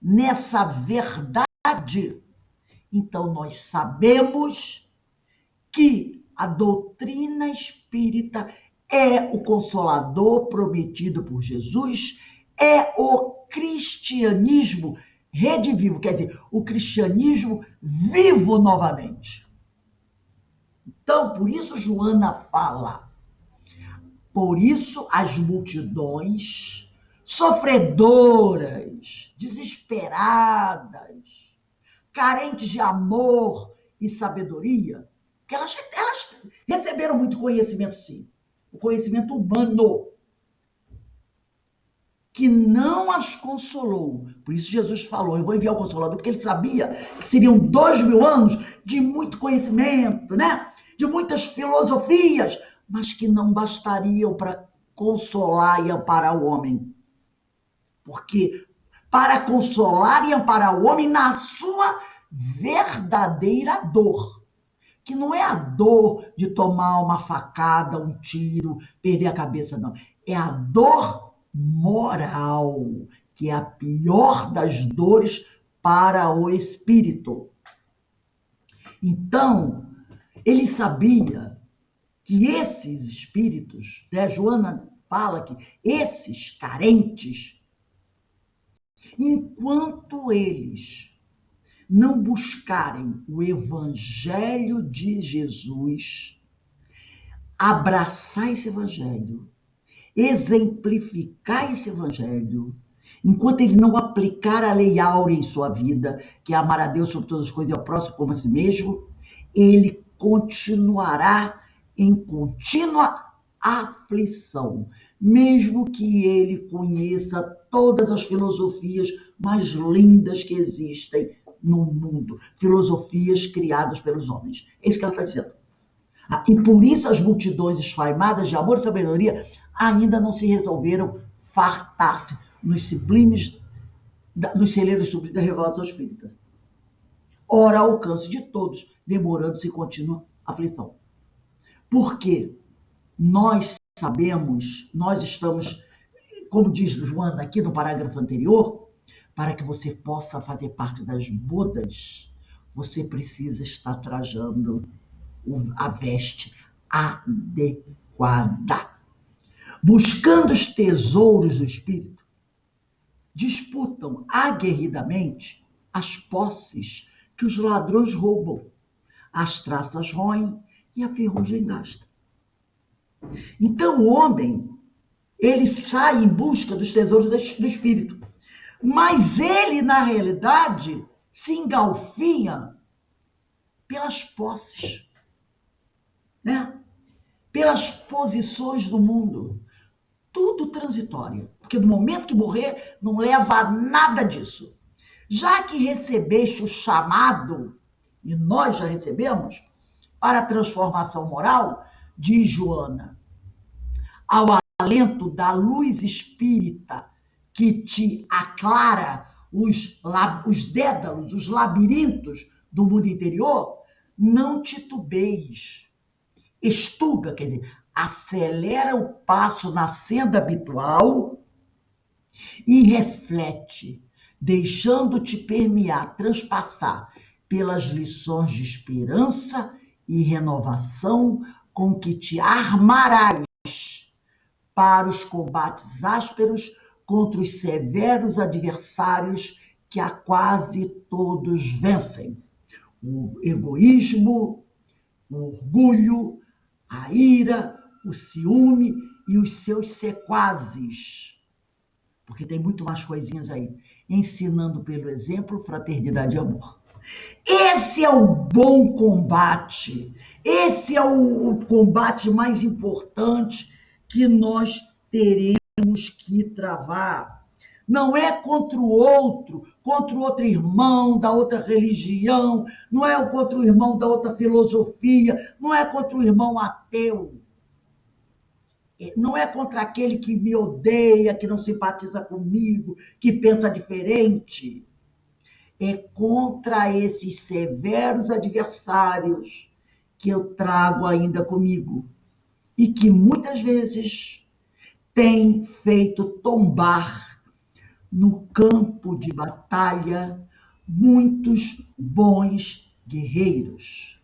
nessa verdade, então nós sabemos que a doutrina espírita é o consolador prometido por Jesus, é o cristianismo redivivo, quer dizer, o cristianismo vivo novamente. Então, por isso Joana fala, por isso as multidões sofredoras, desesperadas, carentes de amor e sabedoria, porque elas receberam muito conhecimento, sim, o conhecimento humano, que não as consolou. Por isso Jesus falou, eu vou enviar o Consolador, porque ele sabia que seriam 2000 anos de muito conhecimento, né? De muitas filosofias, mas que não bastariam para consolar e amparar o homem. Porque para consolar e amparar o homem na sua verdadeira dor, que não é a dor de tomar uma facada, um tiro, perder a cabeça, não. É a dor moral, que é a pior das dores para o espírito. Então, ele sabia que esses espíritos, né, Joana fala que esses carentes, enquanto eles não buscarem o Evangelho de Jesus, abraçar esse Evangelho, exemplificar esse Evangelho, enquanto ele não aplicar a lei áurea em sua vida, que é amar a Deus sobre todas as coisas e ao próximo como a si mesmo, ele continuará em contínua aflição, mesmo que ele conheça todas as filosofias mais lindas que existem no mundo, filosofias criadas pelos homens. É isso que ela está dizendo. E por isso as multidões esfaimadas de amor e sabedoria ainda não se resolveram fartar-se nos celeiros sublimes da revelação espírita. Ora, ao alcance de todos, demorando-se contínua aflição. Porque nós sabemos, nós estamos, como diz Joana aqui no parágrafo anterior, para que você possa fazer parte das bodas, você precisa estar trajando a veste adequada. Buscando os tesouros do espírito, disputam aguerridamente as posses que os ladrões roubam, as traças roem e a ferrugem gasta. Então o homem, ele sai em busca dos tesouros do espírito, mas ele, na realidade, se engalfinha pelas posses, né? Pelas posições do mundo. Tudo transitório, porque no momento que morrer, não leva a nada disso. Já que recebeste o chamado, e nós já recebemos, para a transformação moral, diz Joana, ao alento da luz espírita que te aclara os dédalos, os labirintos do mundo interior, não titubeis. Estuga, quer dizer, acelera o passo na senda habitual e reflete, deixando-te permear, transpassar pelas lições de esperança e renovação com que te armarás para os combates ásperos contra os severos adversários que a quase todos vencem. O egoísmo, o orgulho, a ira, o ciúme e os seus sequazes. Porque tem muito mais coisinhas aí. Ensinando pelo exemplo, fraternidade e amor. Esse é o bom combate. Esse é o combate mais importante que nós teremos que travar. Não é contra o outro irmão da outra religião, não é contra o irmão da outra filosofia, não é contra o irmão ateu. Não é contra aquele que me odeia, que não simpatiza comigo, que pensa diferente. É contra esses severos adversários que eu trago ainda comigo e que muitas vezes tem feito tombar no campo de batalha muitos bons guerreiros.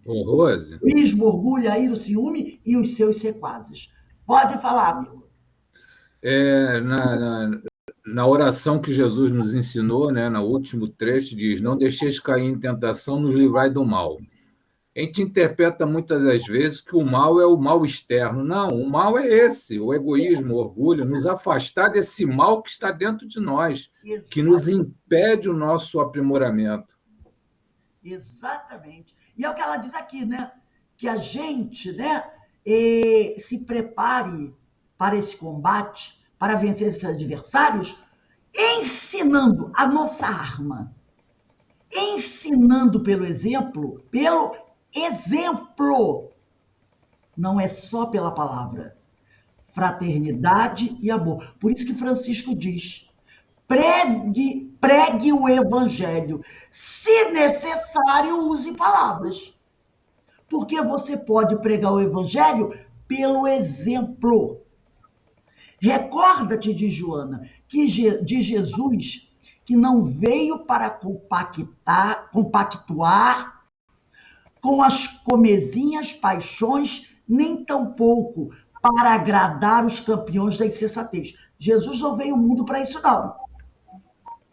Ô, Rose. O egoísmo, o orgulho, a ira, o ciúme e os seus sequazes. Pode falar, amigo. Na oração que Jesus nos ensinou, né, no último trecho, diz: não deixeis cair em tentação, nos livrai do mal. A gente interpreta muitas das vezes que o mal é o mal externo. Não, o mal é esse, o egoísmo, o orgulho, nos afastar desse mal que está dentro de nós, Exatamente. Que nos impede o nosso aprimoramento. Exatamente. E é o que ela diz aqui, né? Que a gente, né, se prepare para esse combate, para vencer esses adversários, ensinando a nossa arma, ensinando pelo exemplo, não é só pela palavra, fraternidade e amor. Por isso que Francisco diz, pregue o evangelho, se necessário, use palavras. Porque você pode pregar o evangelho pelo exemplo. Recorda-te de Joana, de Jesus, que não veio para compactuar com as comezinhas paixões, nem tampouco para agradar os campeões da insensatez. Jesus não veio ao mundo para isso, não.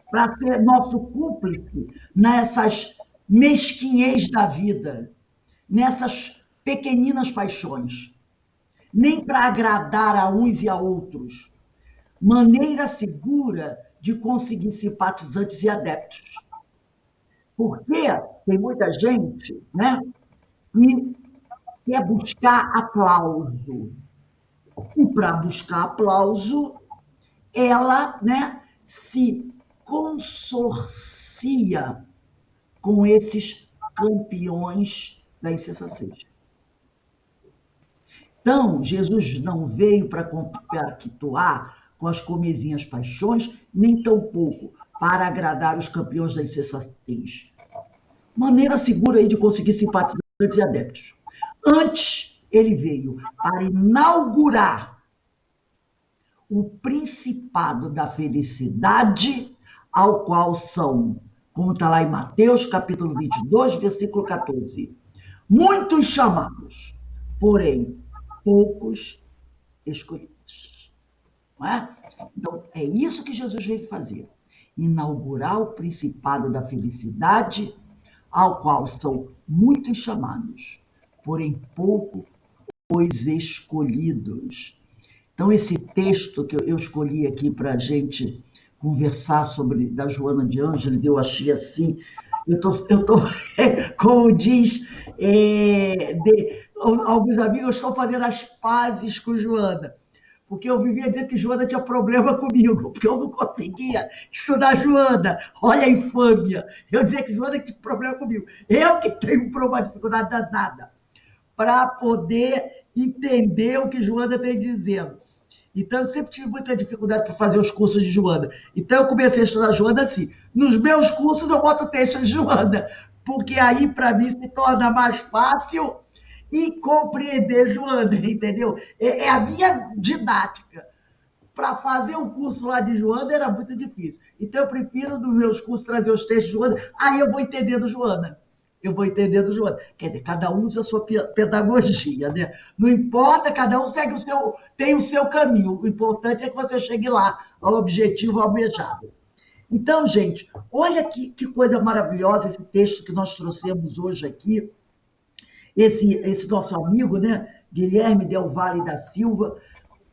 Para ser nosso cúmplice nessas mesquinhez da vida, nessas pequeninas paixões, nem para agradar a uns e a outros. Maneira segura de conseguir simpatizantes e adeptos. Porque tem muita gente, né, que quer buscar aplauso. E para buscar aplauso, ela, né, se consorcia com esses campeões da insensatez. Então, Jesus não veio para compactuar com as comezinhas paixões, nem tampouco para agradar os campeões da insensatez. Maneira segura aí de conseguir simpatizantes e adeptos. Antes, ele veio para inaugurar o principado da felicidade, ao qual são, como está lá em Mateus, capítulo 22, versículo 14, muitos chamados, porém, poucos escolhidos. Não é? Então, é isso que Jesus veio fazer. Inaugurar o principado da felicidade, ao qual são muitos chamados, porém poucos os escolhidos. Então, esse texto que eu escolhi aqui para a gente conversar sobre da Joana de Ângeles, eu achei assim, eu tô como diz alguns amigos, eu estou fazendo as pazes com Joana, porque eu vivia dizendo que Joana tinha problema comigo, porque eu não conseguia estudar Joana. Olha a infâmia. Eu dizia que Joana tinha problema comigo. Eu que tenho uma dificuldade danada para poder entender o que Joana tem dizendo. Então, eu sempre tive muita dificuldade para fazer os cursos de Joana. Então, eu comecei a estudar Joana assim. Nos meus cursos, eu boto texto de Joana, porque aí, para mim, se torna mais fácil e compreender Joana, entendeu? É a minha didática. Para fazer um curso lá de Joana era muito difícil. Então, eu prefiro, nos meus cursos, trazer os textos de Joana, aí eu vou entendendo Joana. Quer dizer, cada um usa a sua pedagogia, né? Não importa, cada um segue tem o seu caminho. O importante é que você chegue lá, ao objetivo almejado. Então, gente, olha que coisa maravilhosa esse texto que nós trouxemos hoje aqui. Esse nosso amigo, né, Guilherme Del Valle da Silva,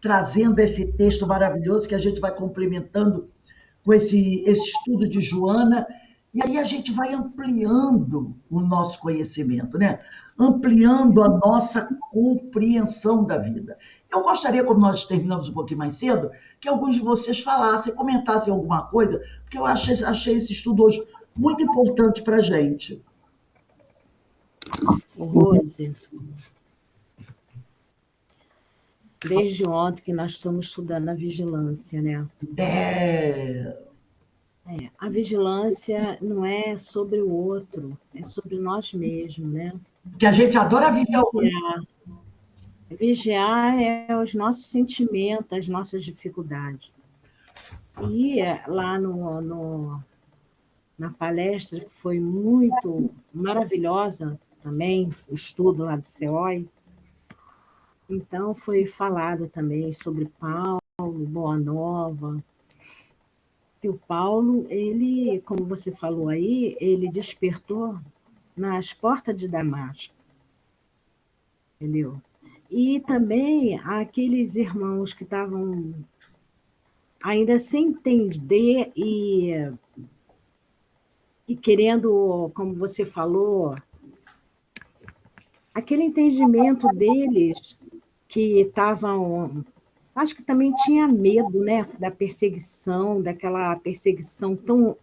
trazendo esse texto maravilhoso que a gente vai complementando com esse estudo de Joana, e aí a gente vai ampliando o nosso conhecimento, né? Ampliando a nossa compreensão da vida. Eu gostaria, como nós terminamos um pouquinho mais cedo, que alguns de vocês falassem, comentassem alguma coisa, porque eu achei esse estudo hoje muito importante para a gente. Rose, desde ontem que nós estamos estudando a vigilância, né? A vigilância não é sobre o outro, é sobre nós mesmos, né? Que a gente adora viver. Vigiar é os nossos sentimentos, as nossas dificuldades. E lá na palestra, que foi muito maravilhosa também, o estudo lá do CEOI, então foi falado também sobre Paulo, Boa Nova. E o Paulo, ele, como você falou aí, ele despertou nas portas de Damasco, entendeu? E também aqueles irmãos que estavam ainda sem entender e querendo, como você falou, aquele entendimento deles que estavam... Acho que também tinha medo, né, da perseguição, daquela perseguição tão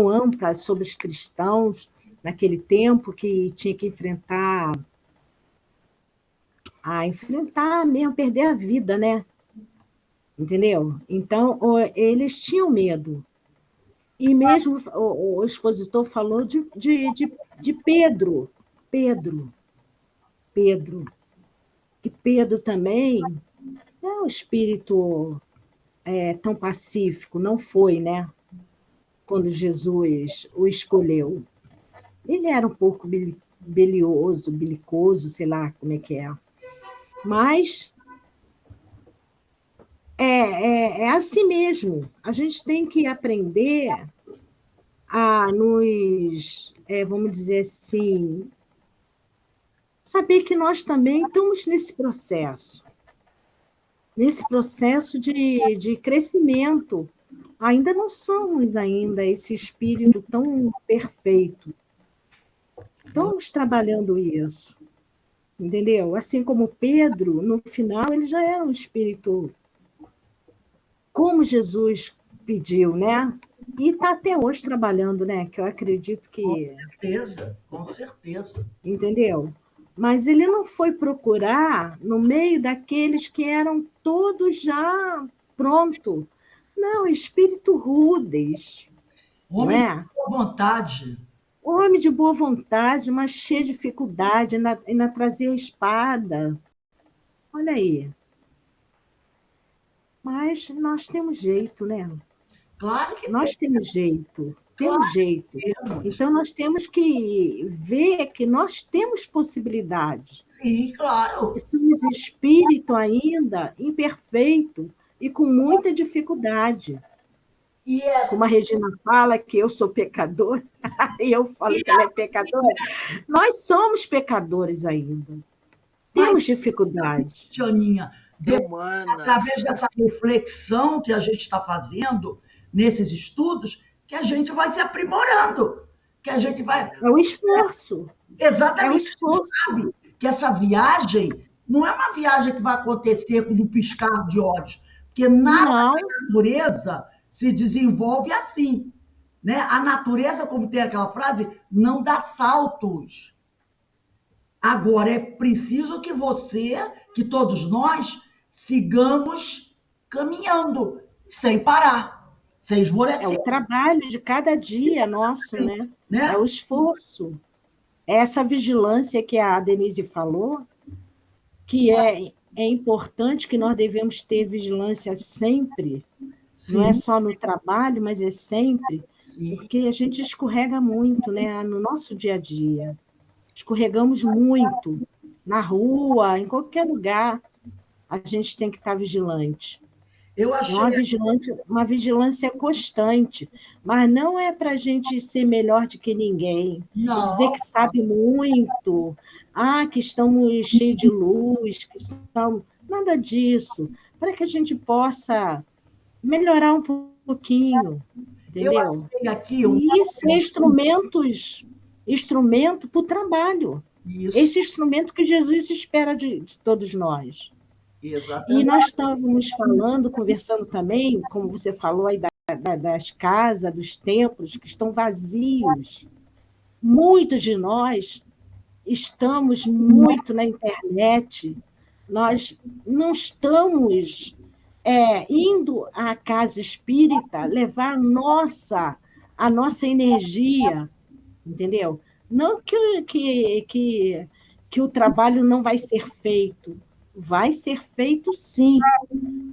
ampla sobre os cristãos naquele tempo, que tinha que enfrentar mesmo, perder a vida, né? Entendeu? Então, eles tinham medo. E mesmo o expositor falou de Pedro. E Pedro também é um espírito tão pacífico, não foi, né? Quando Jesus o escolheu. Ele era um pouco belicoso, sei lá como é que é. Mas é assim mesmo. A gente tem que aprender a nos, vamos dizer assim, saber que nós também estamos nesse processo de crescimento. Ainda não somos esse espírito tão perfeito. Estamos trabalhando isso, entendeu? Assim como Pedro, no final, ele já era um espírito como Jesus pediu, né? E está até hoje trabalhando, né? Que eu acredito que... Com certeza. Entendeu? Mas ele não foi procurar no meio daqueles que eram todos já pronto. Não, espírito rudes, não Homem de é? boa vontade. Homem de boa vontade, mas cheio de dificuldade, ainda trazia a espada. Olha aí. Mas nós temos jeito, né? Claro que Nós temos jeito, temos jeito. temos. Então, nós temos que ver que nós temos possibilidades. Sim, claro. E somos espírito ainda imperfeito e com muita dificuldade. E é, Como a Regina fala que eu sou pecadora, e eu falo que ela é pecadora, nós somos pecadores ainda. Temos dificuldade. Janinha, Humana. através dessa reflexão que a gente está fazendo nesses estudos, que a gente vai se aprimorando, que a gente vai... É o esforço. É o Exatamente, esforço. sabe que essa viagem não é uma viagem que vai acontecer com um piscar de olhos, porque nada Não, na natureza se desenvolve assim, né? A natureza, como tem aquela frase, não dá saltos. Agora é preciso que você, que todos nós, sigamos caminhando sem parar, sem é esmorecer, o trabalho de cada dia nosso, né? né? É o esforço. É essa vigilância que a Denise falou, que é importante, que nós devemos ter vigilância sempre, não é Sim, só no trabalho, mas é sempre, sim. porque a gente escorrega muito, né? No nosso dia a dia. Escorregamos muito, na rua, em qualquer lugar, a gente tem que estar vigilante. Eu É achei uma vigilância constante, mas não é para a gente ser melhor do que ninguém, e dizer não, que sabe muito, que estamos cheios de luz, que estamos... Nada disso, para que a gente possa melhorar um pouquinho, eu entendeu? achei aqui E ser instrumento para o trabalho. isso, Esse instrumento que Jesus espera de todos nós. E exatamente. nós estávamos falando, conversando também, como você falou aí das casas, dos templos que estão vazios. Muitos de nós estamos muito na internet, nós não estamos indo à casa espírita levar a nossa energia, entendeu? Não que o trabalho não vai ser feito. Vai ser feito, sim,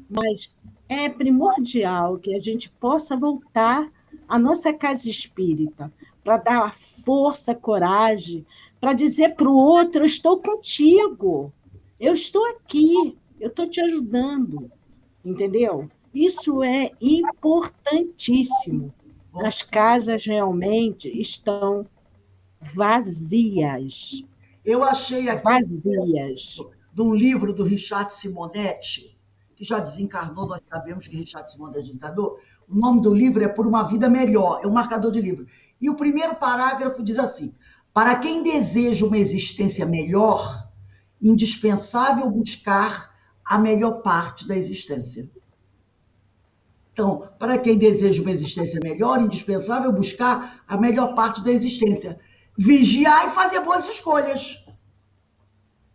mas é primordial que a gente possa voltar à nossa casa espírita para dar força, coragem, para dizer para o outro: eu estou contigo, eu estou aqui, eu estou te ajudando, entendeu? Isso é importantíssimo. As casas realmente estão vazias, Eu achei aqui vazias. de um livro do Richard Simonetti, que já desencarnou, nós sabemos que Richard Simonetti desencarnou. O nome do livro é Por uma Vida Melhor, é um marcador de livro. E o primeiro parágrafo diz assim: para quem deseja uma existência melhor, indispensável buscar a melhor parte da existência. Então, para quem deseja uma existência melhor, indispensável buscar a melhor parte da existência. Vigiar e fazer boas escolhas,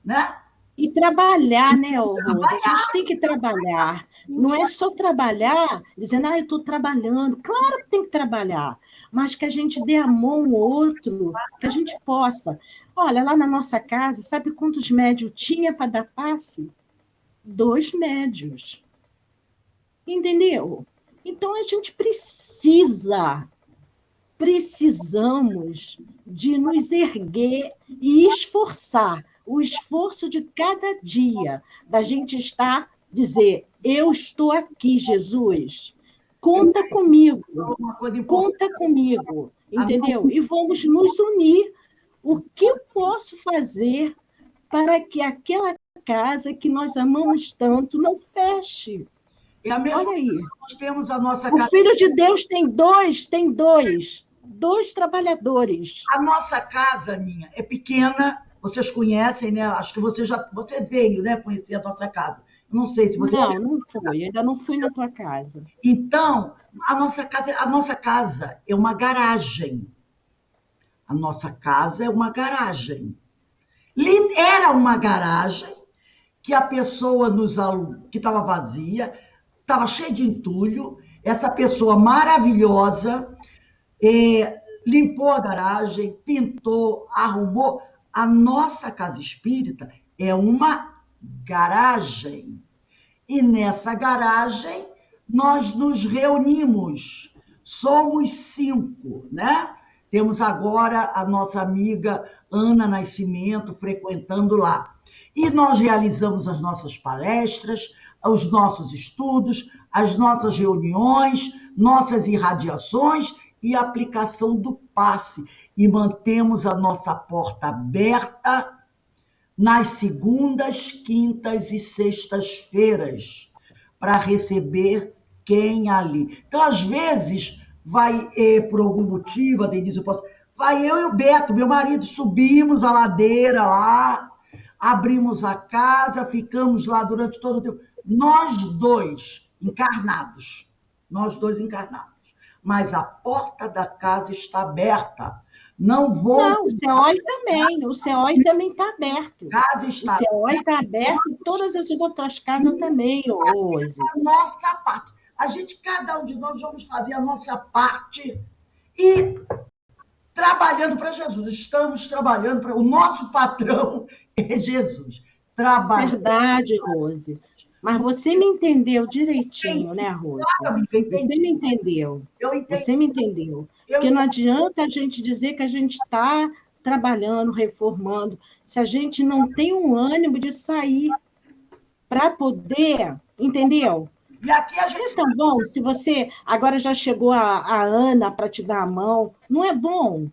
né? E trabalhar, né, Rose? A gente tem que trabalhar. Não é só trabalhar dizendo, eu estou trabalhando. Claro que tem que trabalhar, mas que a gente dê a mão ao outro, que a gente possa. Olha, lá na nossa casa, sabe quantos médios tinha para dar passe? 2 médios. Entendeu? Então, a gente precisamos de nos erguer e esforçar. O esforço de cada dia, da gente dizer, eu estou aqui, Jesus, conta comigo, entendeu? E vamos nos unir. O que eu posso fazer para que aquela casa que nós amamos tanto não feche? É a mesma Olha aí. nós temos a nossa O casa. Filho de Deus tem dois trabalhadores. A nossa casa, Aninha, é pequena. Vocês conhecem, né? Acho que você veio, né, conhecer a nossa casa. Eu não sei se você... Não fui. Ainda não fui na tua casa. Então, a nossa casa é uma garagem. A nossa casa é uma garagem. Era uma garagem que a pessoa que estava vazia, estava cheia de entulho, essa pessoa maravilhosa limpou a garagem, pintou, arrumou. A nossa casa espírita é uma garagem. E nessa garagem nós nos reunimos. Somos 5, né? Temos agora a nossa amiga Ana Nascimento frequentando lá. E nós realizamos as nossas palestras, os nossos estudos, as nossas reuniões, nossas irradiações e aplicação do passe. E mantemos a nossa porta aberta nas segundas, quintas e sextas-feiras para receber quem ali. Então, às vezes, vai por algum motivo, a Denise, vai eu e o Beto, meu marido, subimos a ladeira lá, abrimos a casa, ficamos lá durante todo o tempo. Nós dois encarnados. Mas a porta da casa está aberta. Não, o CEOI também. O CEOI também está aberto. Casa está o CEOI está aberto e todas as outras casas também, Rose. A nossa parte. Cada um de nós vamos fazer a nossa parte e trabalhando para Jesus. Estamos trabalhando para... O nosso patrão é Jesus. Verdade, Rose. Mas você me entendeu direitinho, né, Rose? Claro, você me entendeu. Você me entendeu. Porque não adianta a gente dizer que a gente está trabalhando, reformando, se a gente não tem um ânimo de sair para poder, entendeu? E aqui a gente... É tão bom se você... Agora já chegou a Ana para te dar a mão. Não é bom?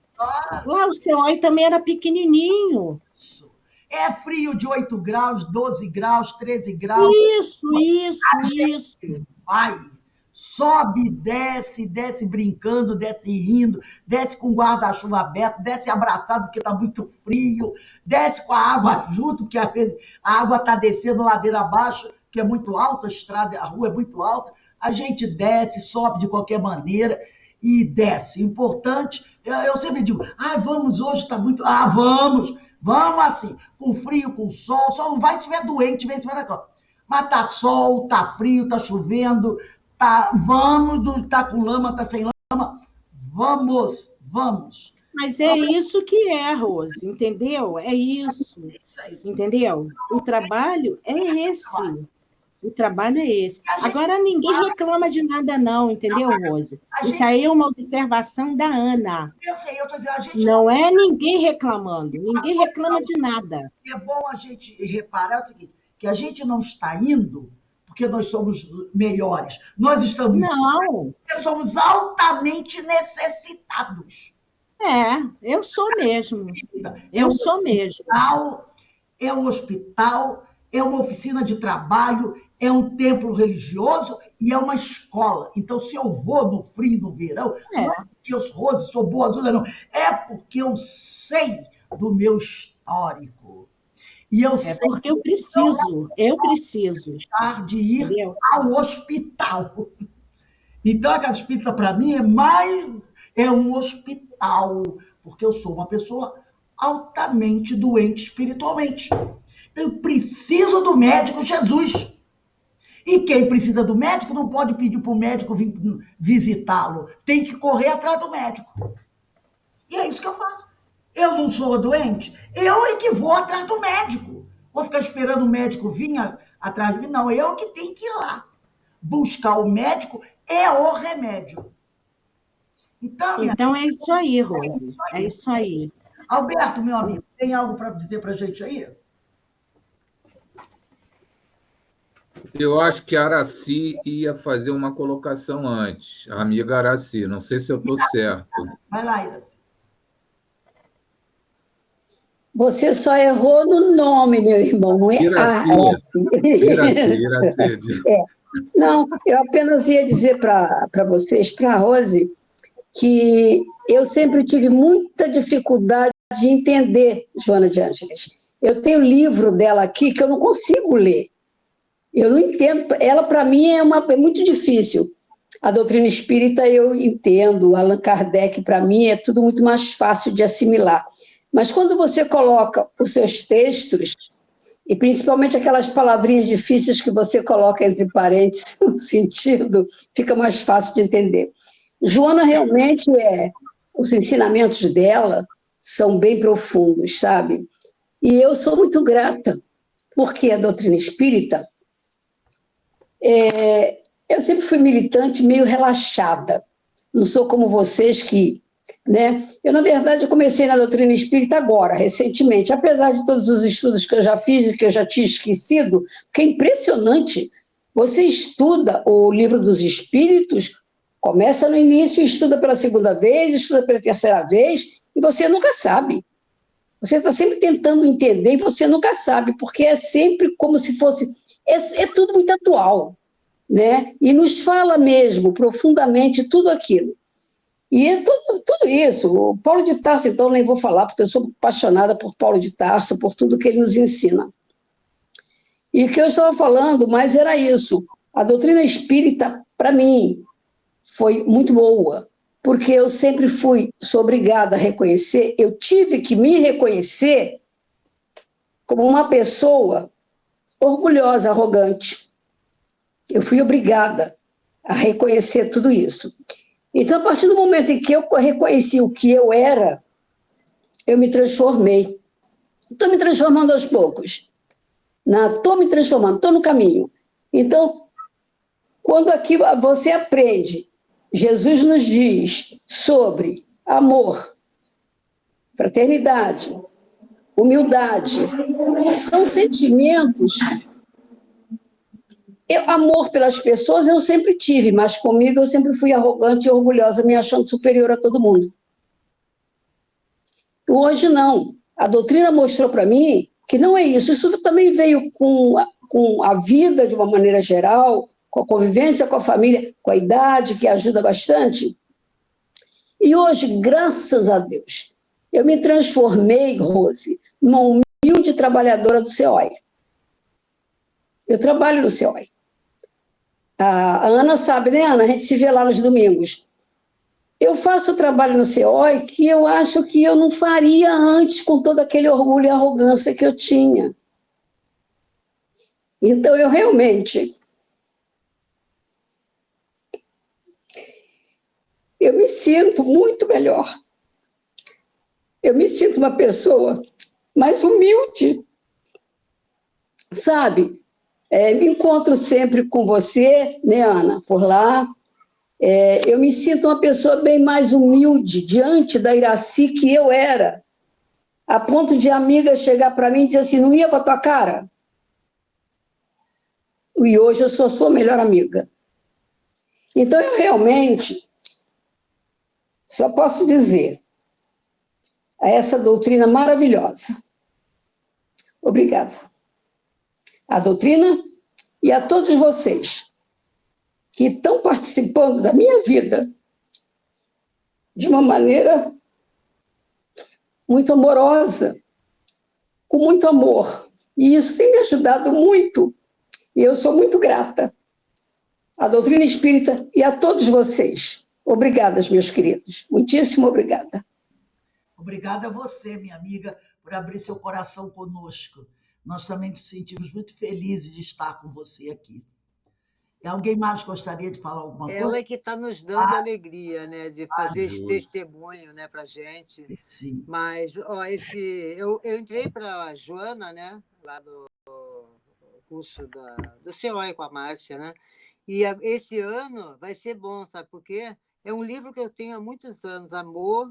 Lá o CEOI também era pequenininho. É frio de 8 graus, 12 graus, 13 graus. Isso. Vai, sobe, desce brincando, desce rindo, desce com o guarda-chuva aberto, desce abraçado porque está muito frio, desce com a água junto, porque às vezes a água está descendo ladeira abaixo, que é muito alta, a rua é muito alta. A gente desce, sobe de qualquer maneira e desce. Importante, eu sempre digo, vamos, hoje está muito... Vamos assim, com frio, com sol, só não vai se tiver doente, vem se tiver na cama. Mas tá sol, tá frio, tá chovendo, tá com lama, tá sem lama. Vamos. Mas é isso que é, Rose, entendeu? É isso, entendeu? O trabalho é esse. Agora, ninguém reclama de nada, não, entendeu, Rose? Isso aí é uma observação da Ana. Eu sei, eu tô dizendo, a gente... Não é ninguém reclamando, ninguém reclama de nada. É bom a gente reparar o seguinte, que a gente não está indo porque nós somos melhores. Nós estamos... Não. Nós somos altamente necessitados. Eu sou mesmo. Sou mesmo. É um hospital, é uma oficina de trabalho, é um templo religioso e é uma escola. Então, se eu vou no frio, no verão, não é porque eu sou boazuda, não. É porque eu sei do meu histórico. E eu sei porque eu preciso. De ir ao hospital. Então, a casa espírita, para mim, é um hospital, porque eu sou uma pessoa altamente doente espiritualmente. Então, eu preciso do médico Jesus. E quem precisa do médico não pode pedir para o médico vir visitá-lo. Tem que correr atrás do médico. E é isso que eu faço. Eu não sou doente, eu é que vou atrás do médico. Vou ficar esperando o médico vir atrás de mim. Não, eu que tenho que ir lá. Buscar o médico é o remédio. Então é isso aí, Rose. É isso aí. Alberto, meu amigo, tem algo para dizer para a gente aí? Eu acho que a Araci ia fazer uma colocação antes. A amiga Araci, não sei se eu estou certo. Vai lá, Iraci. Você só errou no nome, meu irmão, não é Iraci. Não, eu apenas ia dizer para vocês, para a Rose, que eu sempre tive muita dificuldade de entender Joana de Ângeles. Eu tenho o livro dela aqui que eu não consigo ler. Eu não entendo. Ela, para mim, é muito difícil. A doutrina espírita eu entendo, Allan Kardec, para mim, é tudo muito mais fácil de assimilar. Mas quando você coloca os seus textos, e principalmente aquelas palavrinhas difíceis que você coloca entre parênteses no sentido, fica mais fácil de entender. Joana realmente os ensinamentos dela são bem profundos, sabe? E eu sou muito grata, porque a doutrina espírita, eu sempre fui militante meio relaxada. Não sou como vocês que... Né? Eu, na verdade, comecei na doutrina espírita agora, recentemente, apesar de todos os estudos que eu já fiz e que eu já tinha esquecido, que é impressionante. Você estuda o livro dos espíritos, começa no início, estuda pela segunda vez, estuda pela terceira vez, e você nunca sabe. Você está sempre tentando entender e você nunca sabe, porque é sempre como se fosse... É tudo muito atual, né? E nos fala mesmo, profundamente, tudo aquilo. E tudo isso, o Paulo de Tarso, então, nem vou falar, porque eu sou apaixonada por Paulo de Tarso, por tudo que ele nos ensina. E o que eu estava falando, mas era isso. A doutrina espírita, para mim, foi muito boa, porque eu sempre sou obrigada a reconhecer, eu tive que me reconhecer como uma pessoa orgulhosa, arrogante. Eu fui obrigada a reconhecer tudo isso. Então, a partir do momento em que eu reconheci o que eu era, eu me transformei. Estou me transformando aos poucos. Estou me transformando, estou no caminho. Então, quando aqui você aprende, Jesus nos diz sobre amor, fraternidade, humildade, são sentimentos. Amor pelas pessoas eu sempre tive, mas comigo eu sempre fui arrogante e orgulhosa, me achando superior a todo mundo. Hoje não. A doutrina mostrou para mim que não é isso. Isso também veio com a vida de uma maneira geral, com a convivência com a família, com a idade, que ajuda bastante. E hoje, graças a Deus, eu me transformei, Rose, numa humilde trabalhadora do CEOI. Eu trabalho no CEOI. A Ana sabe, né, Ana? A gente se vê lá nos domingos. Eu faço trabalho no CEOI que eu acho que eu não faria antes com todo aquele orgulho e arrogância que eu tinha. Então, eu realmente... Eu me sinto muito melhor. Eu me sinto uma pessoa mais humilde, sabe? Me encontro sempre com você, né, Ana, por lá. Eu me sinto uma pessoa bem mais humilde diante da Iraci que eu era, a ponto de amiga chegar para mim e dizer assim, não ia com a tua cara? E hoje eu sou a sua melhor amiga. Então, eu realmente só posso dizer a essa doutrina maravilhosa. Obrigada. A doutrina e a todos vocês que estão participando da minha vida de uma maneira muito amorosa, com muito amor. E isso tem me ajudado muito. E eu sou muito grata à doutrina espírita e a todos vocês. Obrigadas, meus queridos. Muitíssimo obrigada. Obrigada a você, minha amiga, por abrir seu coração conosco. Nós também nos sentimos muito felizes de estar com você aqui. E alguém mais gostaria de falar alguma coisa? Ela é que está nos dando alegria, né, de fazer esse testemunho, né, para a gente. Sim. Mas eu entrei para a Joana, né, lá do curso do CEOI com a Márcia, né? E esse ano vai ser bom, sabe por quê? É um livro que eu tenho há muitos anos, Amor...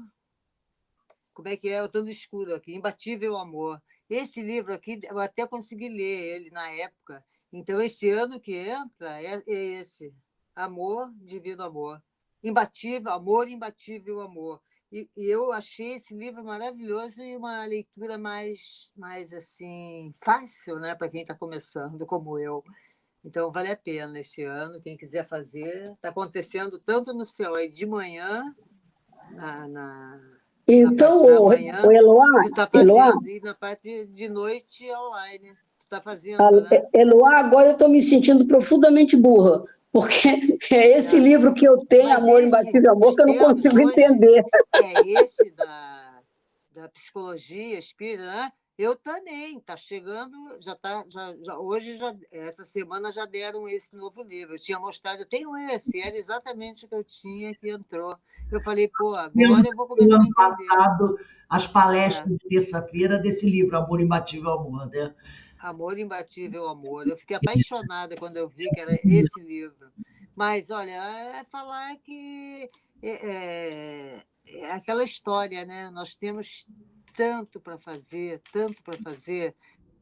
Como é que é? Eu estou no escuro aqui, Imbatível Amor. Esse livro aqui, eu até consegui ler ele na época. Então, esse ano que entra é esse, Amor, Divino Amor. Imbatível, Amor, Imbatível Amor. E eu achei esse livro maravilhoso e uma leitura mais assim, fácil, né, para quem está começando, como eu. Então, vale a pena esse ano, quem quiser fazer. Está acontecendo tanto no CEOI de manhã, Então, o Eloá, tá fazendo, e na parte de noite online. Tu está fazendo, né? Eloá, agora eu estou me sentindo profundamente burra, porque é esse livro que eu tenho, Mas Amor, Imbatível Amor, que eu não consigo entender. Esse da psicologia espírita, né? Eu também, está chegando, hoje, essa semana já deram esse novo livro. Eu tinha mostrado, eu tenho esse, era exatamente o que eu tinha que entrou. Eu falei, pô, agora eu vou começar a ano entender. passado, as palestras de terça-feira desse livro, Amor Imbatível Amor, né? Amor Imbatível Amor. Eu fiquei apaixonada quando eu vi que era esse livro. Mas, olha, é falar que é aquela história, né? Nós temos tanto para fazer, tanto para fazer,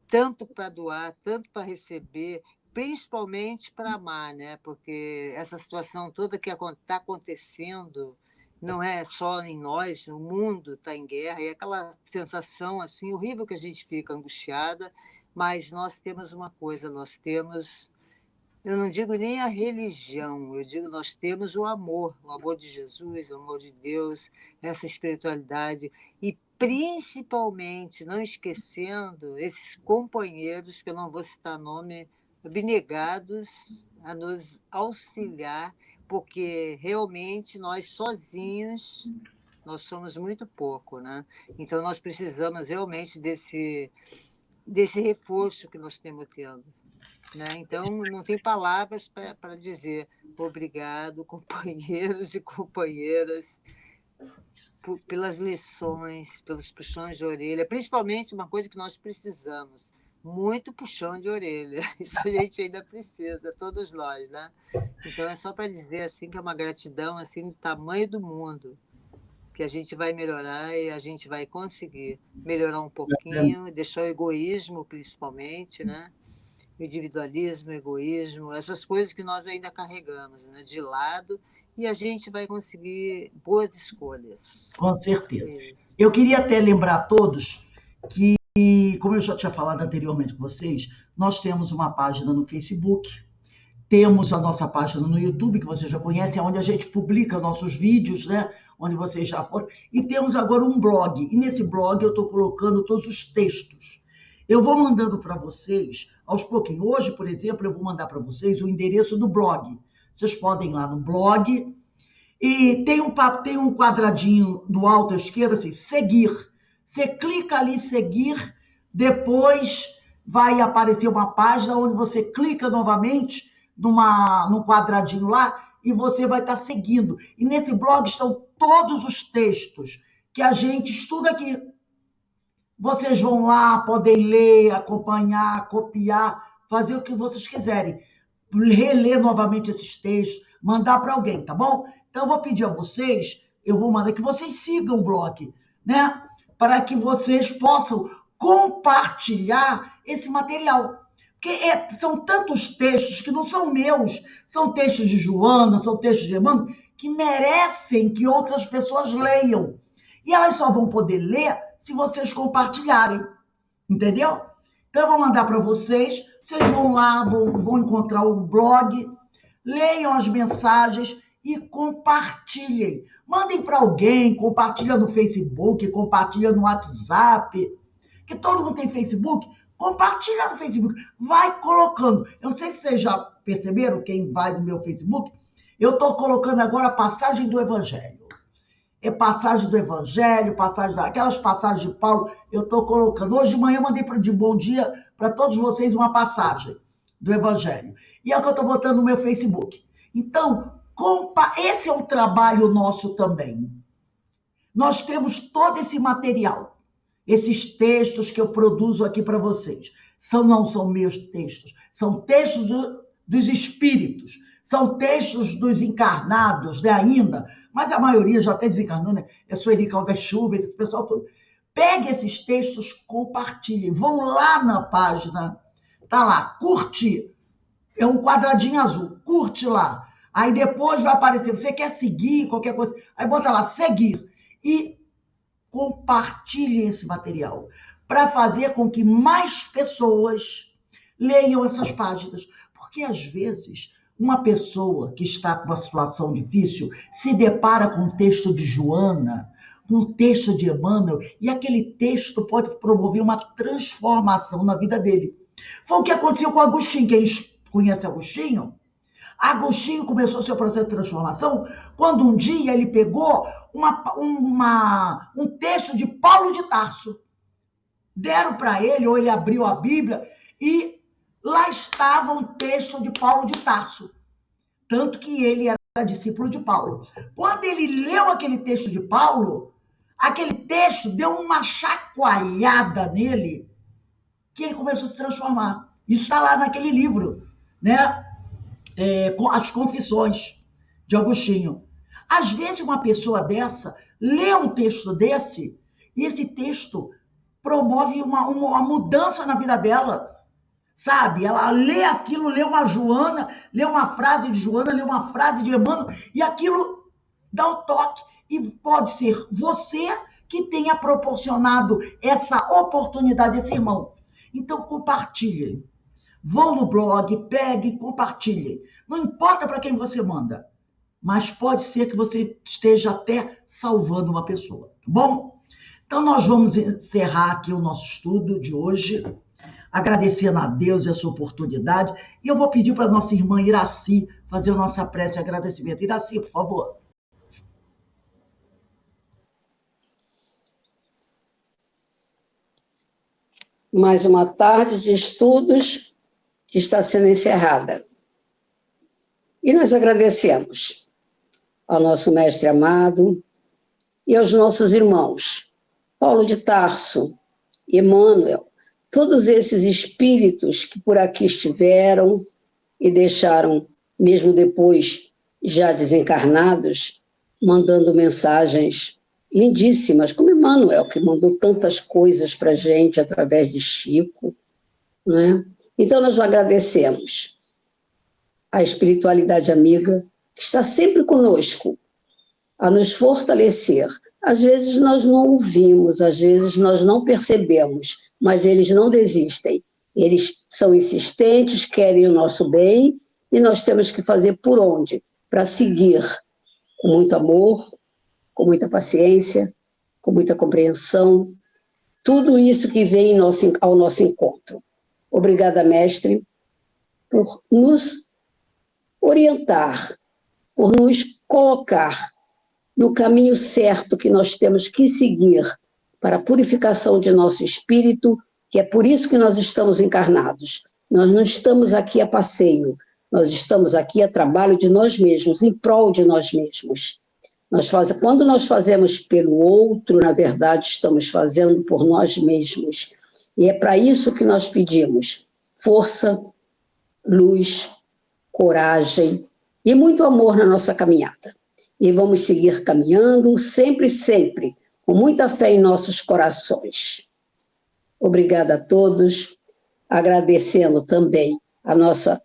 tanto para doar, tanto para receber, principalmente para amar, né? Porque essa situação toda que está acontecendo não é só em nós, o mundo está em guerra, e aquela sensação assim horrível que a gente fica angustiada, mas nós temos uma coisa, nós temos, eu não digo nem a religião, eu digo nós temos o amor de Jesus, o amor de Deus, essa espiritualidade, e principalmente não esquecendo esses companheiros, que eu não vou citar nome, abnegados a nos auxiliar, porque realmente nós sozinhos, nós somos muito pouco, né? Então nós precisamos realmente desse reforço que nós temos tendo. Né? Então, não tem palavras para dizer obrigado, companheiros e companheiras, pelas lições, pelos puxões de orelha, principalmente uma coisa que nós precisamos, muito puxão de orelha. Isso a gente ainda precisa, todos nós, né? Então, é só para dizer assim que é uma gratidão assim do tamanho do mundo, que a gente vai melhorar e a gente vai conseguir melhorar um pouquinho, deixar o egoísmo, principalmente, né? Individualismo, egoísmo, essas coisas que nós ainda carregamos, né, de lado, e a gente vai conseguir boas escolhas. Com certeza. Eu queria até lembrar a todos que, como eu já tinha falado anteriormente com vocês, nós temos uma página no Facebook, temos a nossa página no YouTube, que vocês já conhecem, onde a gente publica nossos vídeos, né? Onde vocês já foram, e temos agora um blog, e nesse blog eu estou colocando todos os textos. Eu vou mandando para vocês, aos pouquinhos. Hoje, por exemplo, eu vou mandar para vocês o endereço do blog. Vocês podem ir lá no blog, e tem um quadradinho no alto à esquerda, assim, seguir. Você clica ali, seguir, depois vai aparecer uma página onde você clica novamente num quadradinho lá, e você vai estar seguindo. E nesse blog estão todos os textos que a gente estuda aqui. Vocês vão lá, podem ler, acompanhar, copiar, fazer o que vocês quiserem. Reler novamente esses textos, mandar para alguém, tá bom? Então, eu vou pedir a vocês, eu vou mandar que vocês sigam o blog, né? Para que vocês possam compartilhar esse material. Porque são tantos textos que não são meus, são textos de Joana, são textos de Emmanuel, que merecem que outras pessoas leiam. E elas só vão poder ler se vocês compartilharem, entendeu? Então, eu vou mandar para vocês vão lá, vão encontrar o blog, leiam as mensagens e compartilhem. Mandem para alguém, compartilha no Facebook, compartilha no WhatsApp, que todo mundo tem Facebook, compartilha no Facebook, vai colocando. Eu não sei se vocês já perceberam, quem vai no meu Facebook, eu estou colocando agora a passagem do Evangelho. É passagem do Evangelho, aquelas passagens de Paulo, eu estou colocando. Hoje de manhã eu mandei de bom dia para todos vocês uma passagem do Evangelho. E é o que eu estou botando no meu Facebook. Então, esse é um trabalho nosso também. Nós temos todo esse material, esses textos que eu produzo aqui para vocês. Não são meus textos, são textos dos espíritos. São textos dos encarnados, né, ainda, mas a maioria já até desencarnou, né? É Sueli Caldas Schubert, esse pessoal todo. Pegue esses textos, compartilhem. Vão lá na página, tá lá, curtir. É um quadradinho azul, curte lá. Aí depois vai aparecer, você quer seguir, qualquer coisa, aí bota lá, seguir. E compartilhem esse material, para fazer com que mais pessoas leiam essas páginas. Porque, às vezes, uma pessoa que está com uma situação difícil se depara com o texto de Joana, com o texto de Emmanuel, e aquele texto pode promover uma transformação na vida dele. Foi o que aconteceu com Agostinho. Quem conhece Agostinho? Agostinho começou seu processo de transformação quando um dia ele pegou um texto de Paulo de Tarso. Deram para ele, ou ele abriu a Bíblia, e lá estava um texto de Paulo de Tarso. Tanto que ele era discípulo de Paulo. Quando ele leu aquele texto de Paulo, aquele texto deu uma chacoalhada nele, que ele começou a se transformar. Isso está lá naquele livro, né? As Confissões de Agostinho. Às vezes uma pessoa dessa lê um texto desse, e esse texto promove uma mudança na vida dela, sabe? Ela lê aquilo, lê uma Joana, lê uma frase de Joana, lê uma frase de Emmanuel, e aquilo dá um toque. E pode ser você que tenha proporcionado essa oportunidade, esse irmão. Então, compartilhem. Vão no blog, peguem e compartilhem. Não importa para quem você manda, mas pode ser que você esteja até salvando uma pessoa, tá bom? Então, nós vamos encerrar aqui o nosso estudo de hoje, agradecendo a Deus essa oportunidade, e eu vou pedir para a nossa irmã Iraci fazer a nossa prece de agradecimento. Iraci, por favor. Mais uma tarde de estudos que está sendo encerrada. E nós agradecemos ao nosso mestre amado e aos nossos irmãos, Paulo de Tarso, Emmanuel, todos esses espíritos que por aqui estiveram e deixaram, mesmo depois já desencarnados, mandando mensagens lindíssimas, como Emmanuel, que mandou tantas coisas para a gente através de Chico, não é? Então, nós agradecemos a espiritualidade amiga, que está sempre conosco, a nos fortalecer. Às vezes nós não ouvimos, às vezes nós não percebemos, mas eles não desistem. Eles são insistentes, querem o nosso bem, e nós temos que fazer por onde? Para seguir com muito amor, com muita paciência, com muita compreensão, tudo isso que vem ao nosso encontro. Obrigada, mestre, por nos orientar, por nos colocar no caminho certo que nós temos que seguir para a purificação de nosso espírito, que é por isso que nós estamos encarnados. Nós não estamos aqui a passeio, nós estamos aqui a trabalho de nós mesmos, em prol de nós mesmos. Quando nós fazemos pelo outro, na verdade, estamos fazendo por nós mesmos. E é para isso que nós pedimos força, luz, coragem e muito amor na nossa caminhada. E vamos seguir caminhando sempre, sempre, com muita fé em nossos corações. Obrigada a todos, agradecendo também a nossa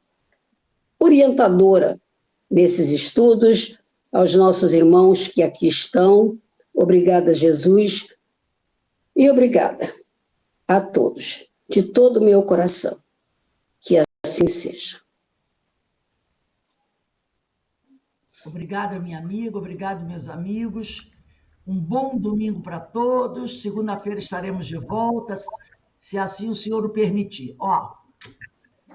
orientadora nesses estudos, aos nossos irmãos que aqui estão. Obrigada, Jesus, e obrigada a todos, de todo o meu coração. Que assim seja. Obrigada, minha amiga, obrigado, meus amigos. Um bom domingo para todos. Segunda-feira estaremos de volta, se assim o Senhor o permitir.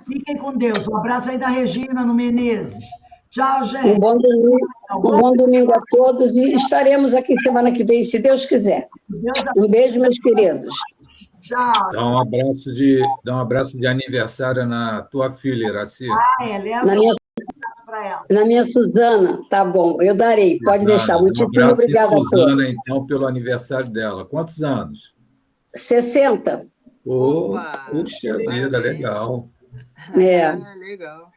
Fiquem com Deus. Um abraço aí da Regina, no Menezes. Tchau, gente. Um bom domingo a todos e estaremos aqui semana que vem, se Deus quiser. Um beijo, meus queridos. Tchau. Dá um abraço de aniversário na tua filha, Iraci. Na minha Suzana, tá bom, eu darei, pode deixar. Muitíssimo obrigada a todos. Suzana, então, pelo aniversário dela. Quantos anos? 60. Puxa vida, legal. É. Legal.